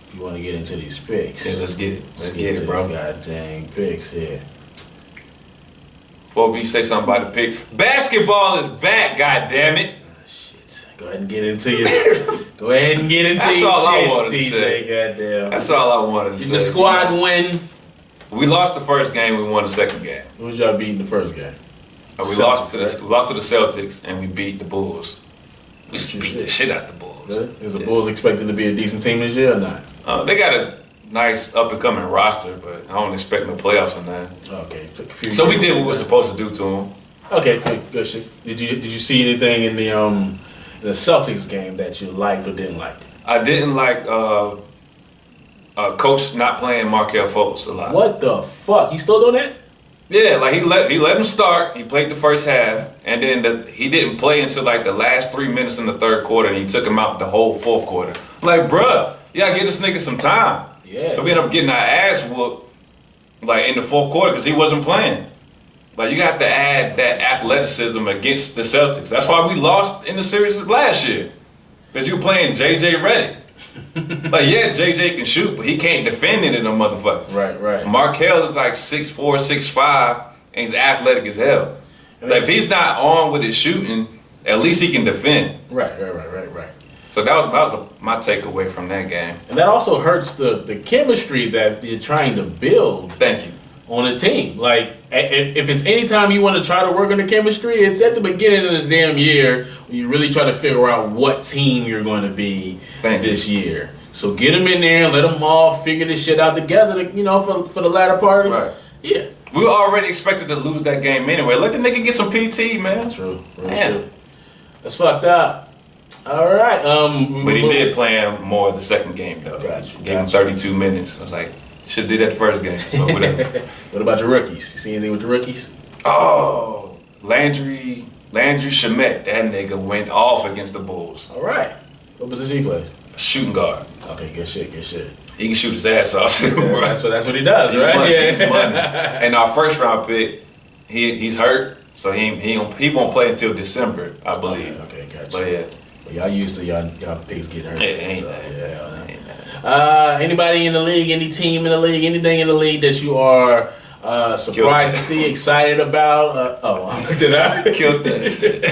If you want to get into these picks. Yeah, let's get it. Let's get it, bro. These goddamn picks here. Before we say something about the pick, basketball is back. God damn it. Shit. Go ahead and get into your. Go ahead and get into That's your all I shits, wanted to DJ. say. Goddamn. That's all I wanted to say. Did the squad win? We lost the first game. We won the second game. Who was y'all beating the first game? We lost to the Celtics and we beat the Bulls. We beat the shit out the Bulls. Really? Is the Bulls expected to be a decent team this year or not? They got a nice up and coming roster, but I don't expect no playoffs on that. Okay. So we did what we were supposed to do to them. Okay, good shit. Did you see anything in the Celtics game that you liked or didn't like? I didn't like Coach not playing Markelle Fultz a lot. What the fuck? He still doing that? Yeah, like he let him start. He played the first half, and then he didn't play until like the last 3 minutes in the third quarter, and he took him out the whole fourth quarter. Like, bruh, you gotta give this nigga some time. Yeah. So we ended up getting our ass whooped like in the fourth quarter because he wasn't playing. Like, you got to add that athleticism against the Celtics. That's why we lost in the series last year. Because you were playing J.J. Redick. Like, yeah, J.J. can shoot, but he can't defend it in them motherfuckers. Right. Markelle is like 6'4", 6'5", and he's athletic as hell. Like, if he's not on with his shooting, at least he can defend. Right. So that was my takeaway from that game. And that also hurts the chemistry that you're trying to build. Thank you. On a team. Like, if it's any time you want to try to work on the chemistry, it's at the beginning of the damn year when you really try to figure out what team you're going to be this year. So get them in there and let them all figure this shit out together, for the latter part of it. Right. Yeah. We were already expected to lose that game anyway. Let the nigga get some PT, man. True. True. That's fucked up. All right. But he did play him more the second game, though. Gave him 32 minutes. I was like, should have did that the first game, but whatever. What about your rookies? You see anything with the rookies? Oh, Landry Shamet. That nigga went off against the Bulls. All right. What position he plays? Shooting guard. Okay, good shit. He can shoot his ass off. That's what he does, right? He's money. And our first round pick, he's hurt. So he won't play until December, I believe. Okay, gotcha. But yeah. Well, y'all used to y'all pigs getting hurt. Yeah, ain't so, that. yeah. Anybody in the league, any team in the league, anything in the league that you are surprised to see, excited about? Did I? Killed that shit.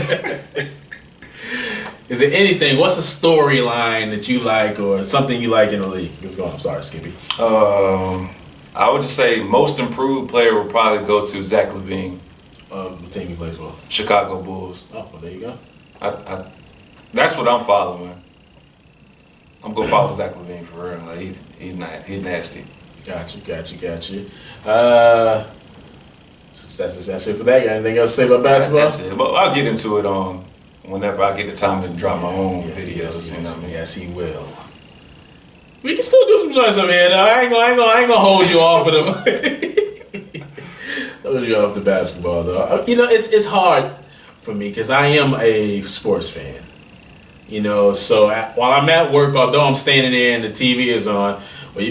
Is there anything? What's a storyline that you like, or something you like in the league? Let's go on. I'm sorry, Skippy. I would just say most improved player would probably go to Zach LaVine. What team he plays for? Chicago Bulls. Oh, well, there you go. I that's what I'm following. I'm gonna follow Zach LaVine for real. Like he's nasty. Got you. That's it for that. Got anything else to say about basketball? That's it. But I'll get into it on whenever I get the time to drop my own videos. Yes, you know what I mean? yes, he will. We can still do some joints over here, though. I ain't gonna hold you off of them. Hold you off the basketball, though. You know, it's hard for me because I am a sports fan. You know, so while I'm at work, although I'm standing there and the TV is on, what?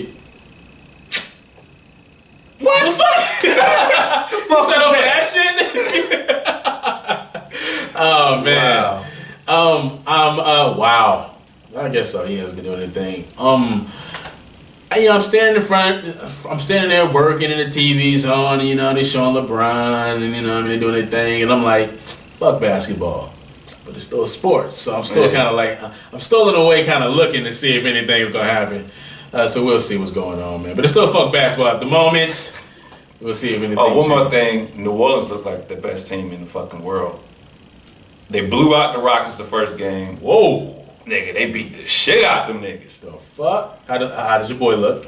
What's up? You set over that shit? Oh man. Wow. Wow. I guess so. He hasn't been doing anything. I'm standing in front. I'm standing there working, and the TV's on, and you know they're showing LeBron, and you know they're doing their thing, and I'm like, fuck basketball. But it's still sports, so I'm still kind of like, I'm still in a way kind of looking to see if anything's gonna happen. So we'll see what's going on, man. But it's still fuck basketball at the moment. We'll see if anything. Oh, one more thing. New Orleans looks like the best team in the fucking world. They blew out the Rockets the first game. Whoa. Nigga, they beat the shit out them niggas. The fuck? How does your boy look?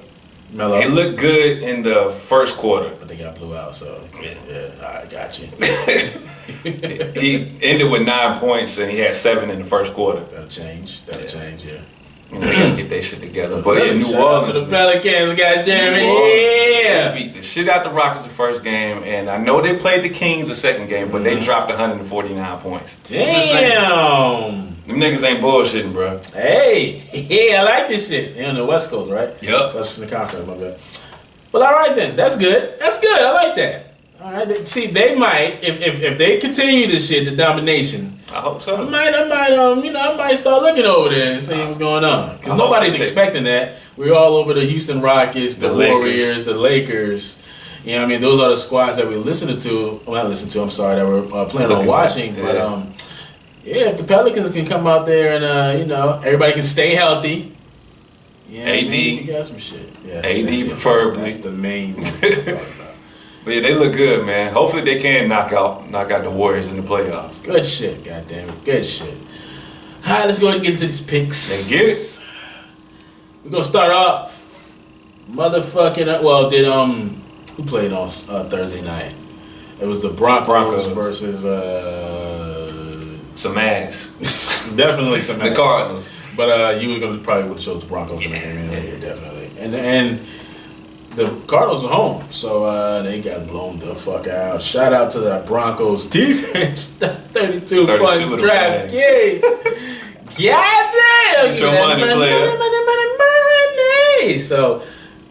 Melo? He looked good in the first quarter. But they got blew out, so yeah. I got you. He ended with 9 points and he had 7 in the first quarter. That'll change, yeah. You know, they gotta get their shit together. But yeah, New Shout Orleans. out to the Pelicans, goddamn it. Yeah. They beat the shit out the Rockets the first game, and I know they played the Kings the second game, but they dropped 149 points. Damn. Them niggas ain't bullshitting, bro. Hey, yeah, I like this shit. They're on the West Coast, right? Yep. That's in the conference, my bad. Well, all right then. That's good. I like that. All right. See, they might, if they continue this shit, the domination. I hope so. I might start looking over there and seeing what's going on. Because nobody's expecting that. We're all over the Houston Rockets, the Warriors, the Lakers. You know what I mean? Those are the squads that we listened to. Well, not listened to, I'm sorry, that we're planning on watching. Yeah. But, if the Pelicans can come out there and, everybody can stay healthy. Yeah, AD. You got some shit. Yeah, AD preferably. That's the main thing to talk about. But yeah, they look good, man. Hopefully they can knock out the Warriors in the playoffs. Good shit, goddammit. Good shit. All right, let's go ahead and get into these picks. Let's get it. We're going to start off. Who played on Thursday night? It was the Broncos versus... some ass. Definitely some ass. The Cardinals. But you probably would have chose the Broncos in the game anyway. Yeah, definitely. And the Cardinals were home, so they got blown the fuck out. Shout out to the Broncos defense. 32 points draft. Yes. Goddamn. Get your money, player. Money. So,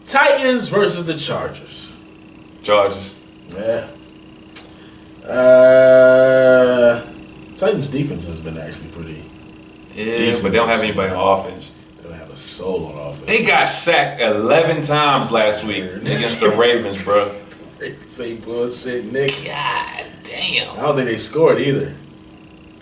Titans versus the Chargers. Chargers. Yeah. Titans defense has been actually pretty decent, but they don't have anybody on offense. They don't have a soul on offense. They got sacked 11 times last week against the Ravens, bro. Say bullshit, Nick. God damn. I don't think they scored either.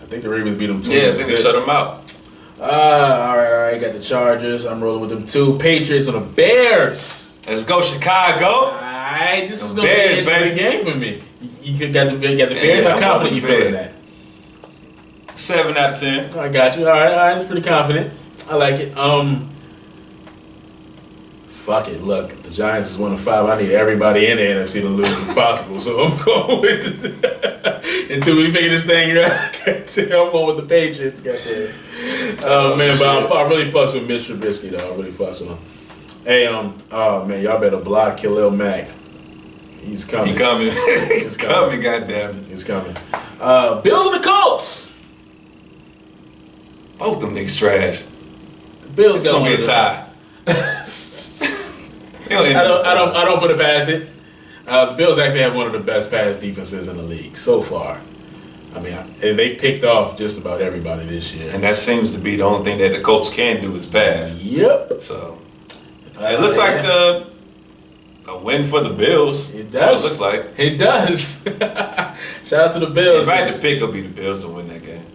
I think the Ravens beat them 2. Yeah, I think they shut them out. All right. Got the Chargers. I'm rolling with them 2. Patriots on the Bears. Let's go, Chicago. All right, this is going to be an interesting game for me. You got the Bears. How confident you feel in that? 7 out of 10. I got you. All right. That's pretty confident. I like it. Fuck it. Look, the Giants is 1-5. I need everybody in the NFC to lose if possible. So I'm going with until we figure this thing out. I'm going with the Patriots. Goddamn. Oh man, but I really fuss with Mitch Trubisky though. I really fuss with him. Hey, oh man, y'all better block Khalil Mack. He's coming. He's coming. He's coming. Goddamn. He's coming. Bills and the Colts. Both them niggas trash. The Bills It's gonna be a tie. I don't put it past it. The Bills actually have one of the best pass defenses in the league so far. I mean, and they picked off just about everybody this year. And that seems to be the only thing that the Colts can do is pass. Yep. So it looks like a win for the Bills. It does. That's what it looks like. It does. Shout out to the Bills. If I had to pick, it'll be the Bills to win that game.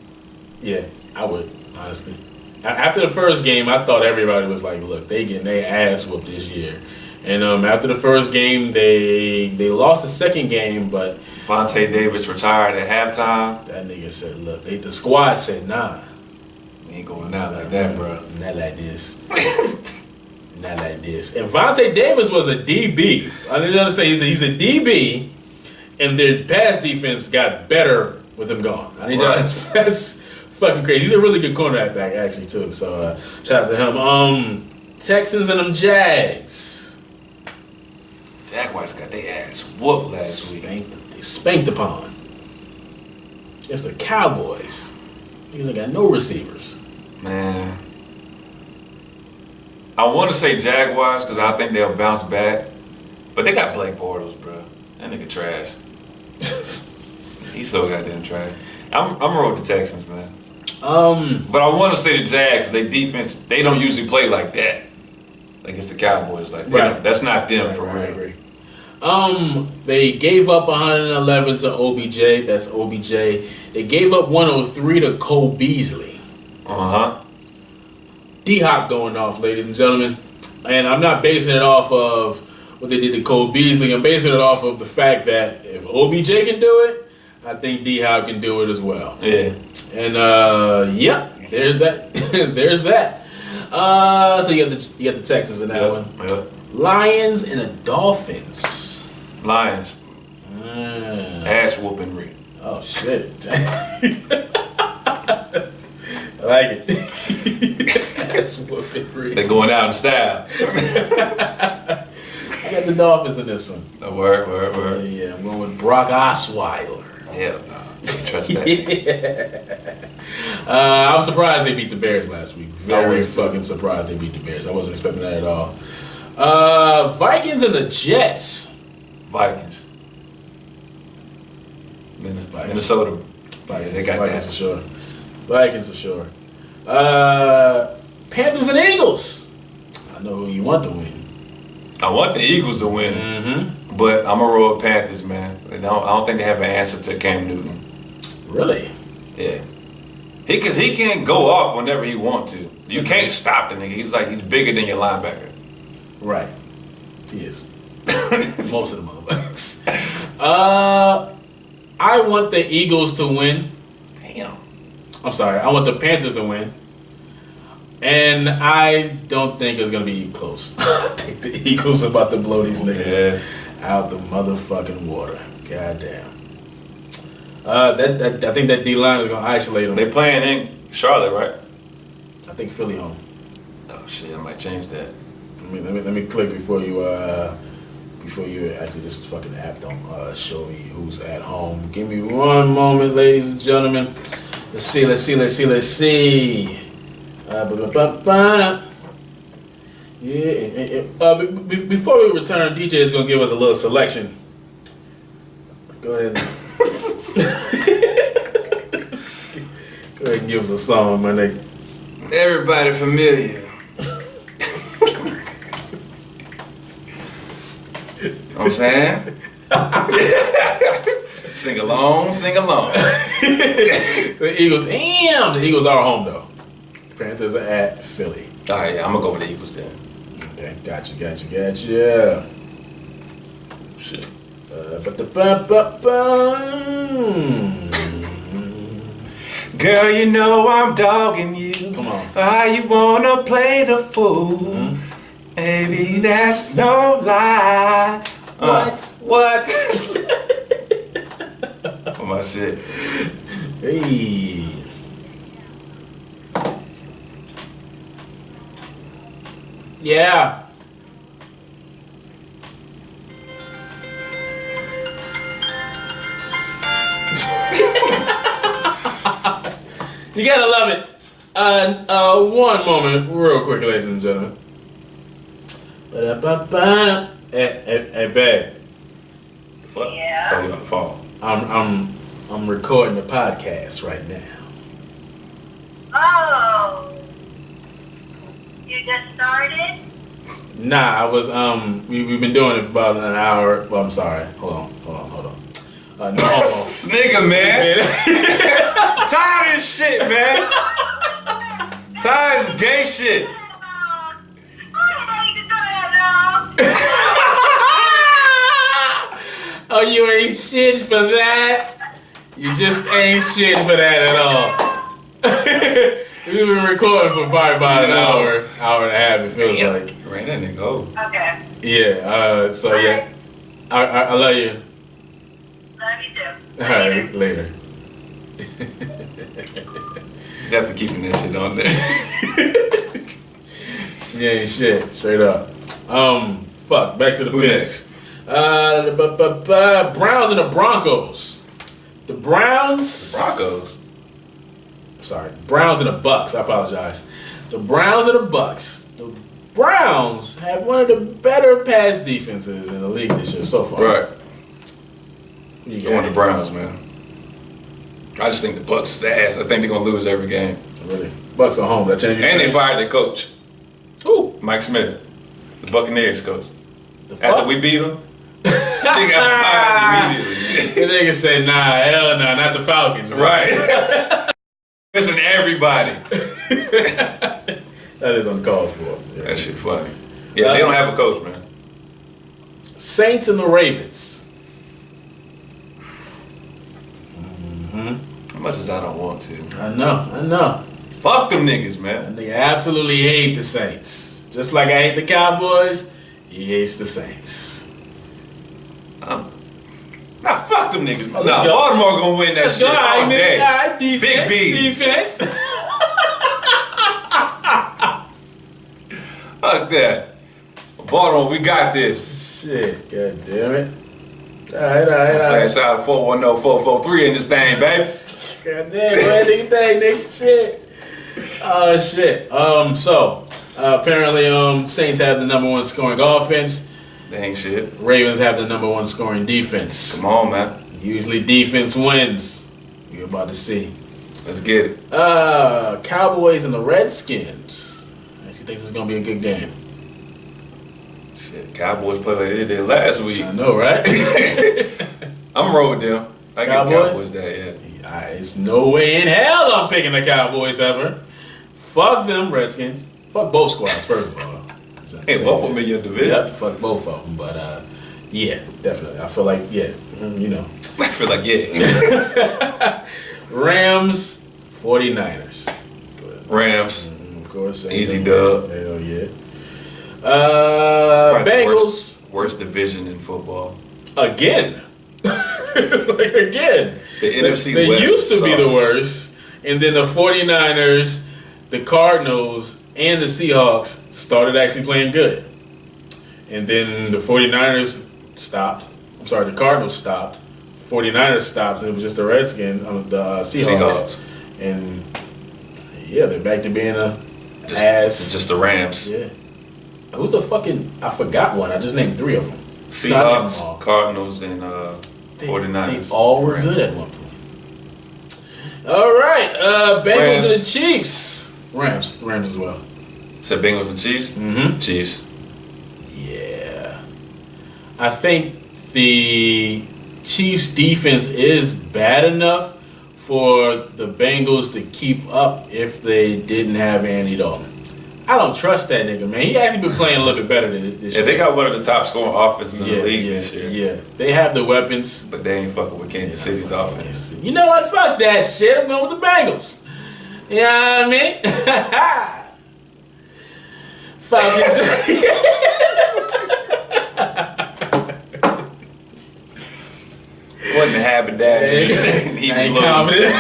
Yeah, I would, honestly. After the first game, I thought everybody was like, look, they getting their ass whooped this year. And after the first game, they lost the second game, but Vontae Davis retired at halftime. that nigga said, look, the squad said, nah. We ain't going out like that, bro. Not like this. Not like this. And Vontae Davis was a DB. I didn't understand. He's a DB, and their pass defense got better with him gone. I mean, that's fucking crazy. He's a really good cornerback, actually, too. So shout out to him. Texans and them Jags. Jaguars got their ass whooped last week. They spanked upon. It's the Cowboys. Because they got no receivers. Man. I want to say Jaguars because I think they'll bounce back. But they got Blake Bortles, bro. That nigga trash. He's so goddamn trash. I'm going with the Texans, man. But I want to say the Jags, their defense, they don't usually play like that. Against the Cowboys. Like that's not them for real. I agree. They gave up 111 to OBJ. That's OBJ. They gave up 103 to Cole Beasley. D-Hop going off, ladies and gentlemen. And I'm not basing it off of what they did to Cole Beasley. I'm basing it off of the fact that if OBJ can do it, I think D-Hop can do it as well. Yeah. And, there's that. There's that. So you got the Texans in that one. Yep. Lions and the Dolphins. Lions. Ass whooping Rick. Oh shit. I like it. Ass whooping Rick. They going out in style. I got the Dolphins in this one. Word. Yeah, I'm going with Brock Osweiler. Hell no. Can't trust that. I was surprised they beat the Bears last week. Very was too. fucking surprised they beat the Bears. I wasn't expecting that at all. Vikings and the Jets. Vikings. Minnesota. Vikings, they got Vikings that. for sure. Vikings for sure. Panthers and Eagles. I know who you want to win. I want the Eagles to win, but I'm going to roll with Panthers, man. I don't think they have an answer to Cam Newton. Really? Yeah. He can't go off whenever he want to. You can't stop the nigga. He's bigger than your linebacker. Right. He is. Most of the motherfuckers. I want the Eagles to win. Damn. I'm sorry. I want the Panthers to win. And I don't think it's going to be close. I think the Eagles are about to blow these niggas out the motherfucking water. Goddamn. I think that D-line is going to isolate them. They playing in Charlotte, right? I think Philly home. Oh shit, I might change that. Let me click before you actually, this fucking app don't show me who's at home. Give me one moment, ladies and gentlemen. Let's see. Before we return, DJ is gonna give us a little selection. Go ahead. Go ahead and give us a song, my nigga. Everybody familiar. You know what I'm saying? Sing along. The Eagles are home though. Panthers are at Philly. All right, yeah, I'm gonna go with the Eagles then. Okay, gotcha. Shit. Girl, you know I'm dogging you. Come on. Why you wanna play the fool? Baby, that's no lie. What? Oh my shit. Hey. Yeah. You gotta love it. One moment, real quick, ladies and gentlemen. Hey, babe. Fuck. Yeah. Oh, you on the phone. I'm recording the podcast right now. Oh. You just started? Nah, I was we've been doing it for about an hour. Well, I'm sorry. Hold on. No. This nigga, man. Tired of this shit, man. Tired of this gay shit. Oh, you ain't shit for that. You just ain't shit for that at all. We've been recording for probably about an hour and a half. It feels like. Ran that nigga over. Okay. Yeah. So yeah, I love you. Love you too. All right, later. Definitely keeping that shit on there. She ain't shit, straight up. Fuck. Back to the Who picks. Browns and the Broncos. The Browns. Broncos. Sorry, Browns and the Bucks. I apologize. The Browns and the Bucks. The Browns have one of the better pass defenses in the league this year so far. Right. You Going the Browns, man. I just think the Bucks is ass. I think they're gonna lose every game. Really? Bucks are home. That changed your And they game? fired their coach, Who? Mike Smith, the Buccaneers coach. The fuck? After we beat them, he got fired immediately. The nigga said, nah, hell no, not the Falcons. Right. Listen, everybody. That is uncalled for. Yeah. That shit funny. Yeah, they don't have a coach, man. Saints and the Ravens. As much as I don't want to. I know. Fuck them niggas, man. And they absolutely hate the Saints. Just like I hate the Cowboys, he hates the Saints. Nah, fuck them niggas. Oh, Nah, let's go. Baltimore gonna win that shit all day. All right, defense. Big B's. Defense. Fuck that. Baltimore, we got this. Shit, god damn it. All right. I'm saying shout out 410-443 in this thing, baby. God damn, go ahead, nigga thing, nigga. Shit. Oh, shit. So, apparently, Saints have the number one scoring offense. They ain't shit. Ravens have the number one scoring defense. Come on, man. Usually defense wins. You're about to see. Let's get it. Cowboys and the Redskins. I actually think this is going to be a good game. Shit, Cowboys played like they did last week. I know, right? I'm roll with them. I get Cowboys? Cowboys that, yeah. There's no way in hell I'm picking the Cowboys ever. Fuck them Redskins. Fuck both squads, first of all. Hey, both of them in your division. Yep, fuck both of them. But, yeah, definitely. I feel like, yeah, you know. I feel like, yeah. Rams, 49ers. Rams. Of course. Easy dub. Hell yeah. Probably the Bengals. Worst division in football. Again. Like, again. The NFC They West used to be suck. the worst. And then the 49ers, the Cardinals, and the Seahawks started actually playing good. And then the 49ers stopped. I'm sorry, the Cardinals stopped. 49ers stopped, and it was just the Redskins, the Seahawks. And yeah, they're back to being Just the Rams. Yeah. Who's the fucking, I forgot one. I just named three of them. Seahawks, Cardinals, and 49ers. They all were good at one point. All right, Bengals and the Chiefs. Rams as well. Said Bengals and Chiefs? Mm-hmm. Chiefs. Yeah. I think the Chiefs' defense is bad enough for the Bengals to keep up if they didn't have Andy Dalton. I don't trust that nigga, man. He actually been playing a little bit better this year. Yeah, they got one of the top scoring offenses in the league this year. Yeah, they have the weapons. But they ain't fucking with Kansas City's offense. You know what? Fuck that shit. I'm going with the Bengals. You know what I mean? Falcons. Wasn't having that. I ain't confident.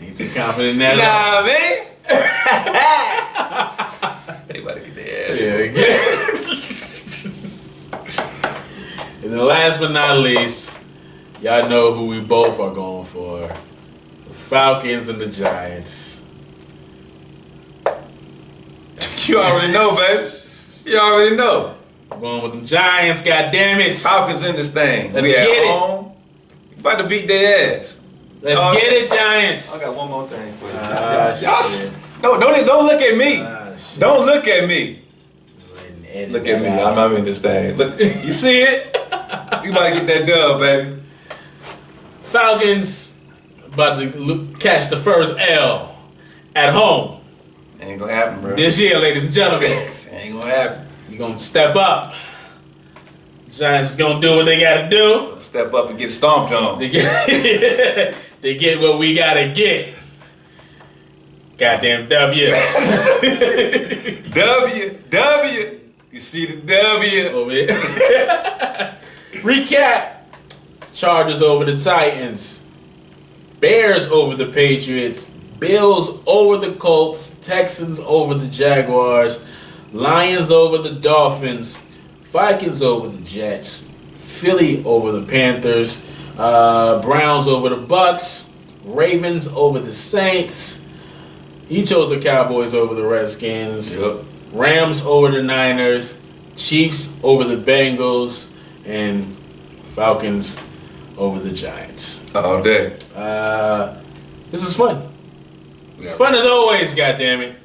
Ain't too confident in that. Nah, man. Anybody get their ass. Yeah, and then last but not least, y'all know who we both are going for. The Falcons and the Giants. You already know, baby. You already know. I'm going with them Giants, goddammit. Falcons in this thing. Let's we get at it. home. We about to beat their ass. Let's get it, Giants. I got one more thing for you. Shit. No, don't look at me. Shit. Don't look at me. Edit Look at that me. out. I'm in this thing. Look, you see it? You about to get that dub, baby. Falcons about to catch the first L at home Ain't gonna happen, bro. this year, ladies and gentlemen. Ain't gonna happen. You're going to step up. Giants is going to do what they got to do. Step up and get stomped on. They get what we got to get. Goddamn W. W. You see the W. Over here. Recap. Chargers over the Titans. Bears over the Patriots. Bills over the Colts. Texans over the Jaguars. Lions over the Dolphins. Vikings over the Jets. Philly over the Panthers. Browns over the Bucks. Ravens over the Saints. He chose the Cowboys over the Redskins. Yep. Rams over the Niners. Chiefs over the Bengals. And Falcons over the Giants. All day. This is fun. Fun as always, goddammit.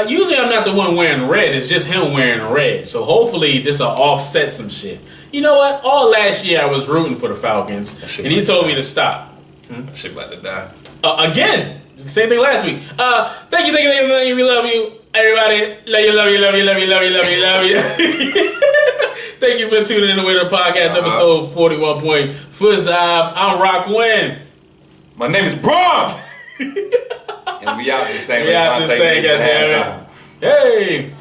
Usually I'm not the one wearing red. It's just him wearing red. So hopefully this will offset some shit. You know what? All last year I was rooting for the Falcons. And he told me to stop. That shit about to die. Again. Same thing last week. Thank you. We love you. Everybody. Love you. Thank you for tuning in to the podcast, episode 41.5. I'm Rock Win. My name is Braun. And we out this thing. We out this thing, goddammit. Hey.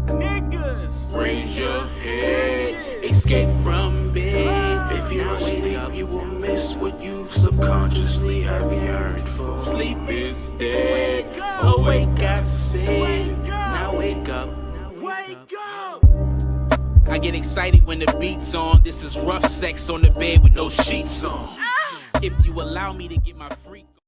Niggas, raise your head, escape from bed. If you're asleep, you will miss what you subconsciously have yearned for. Sleep is dead. Awake, I said. Now wake up. Wake up. I get excited when the beat's on. This is rough sex on the bed with no sheets on. If you allow me to get my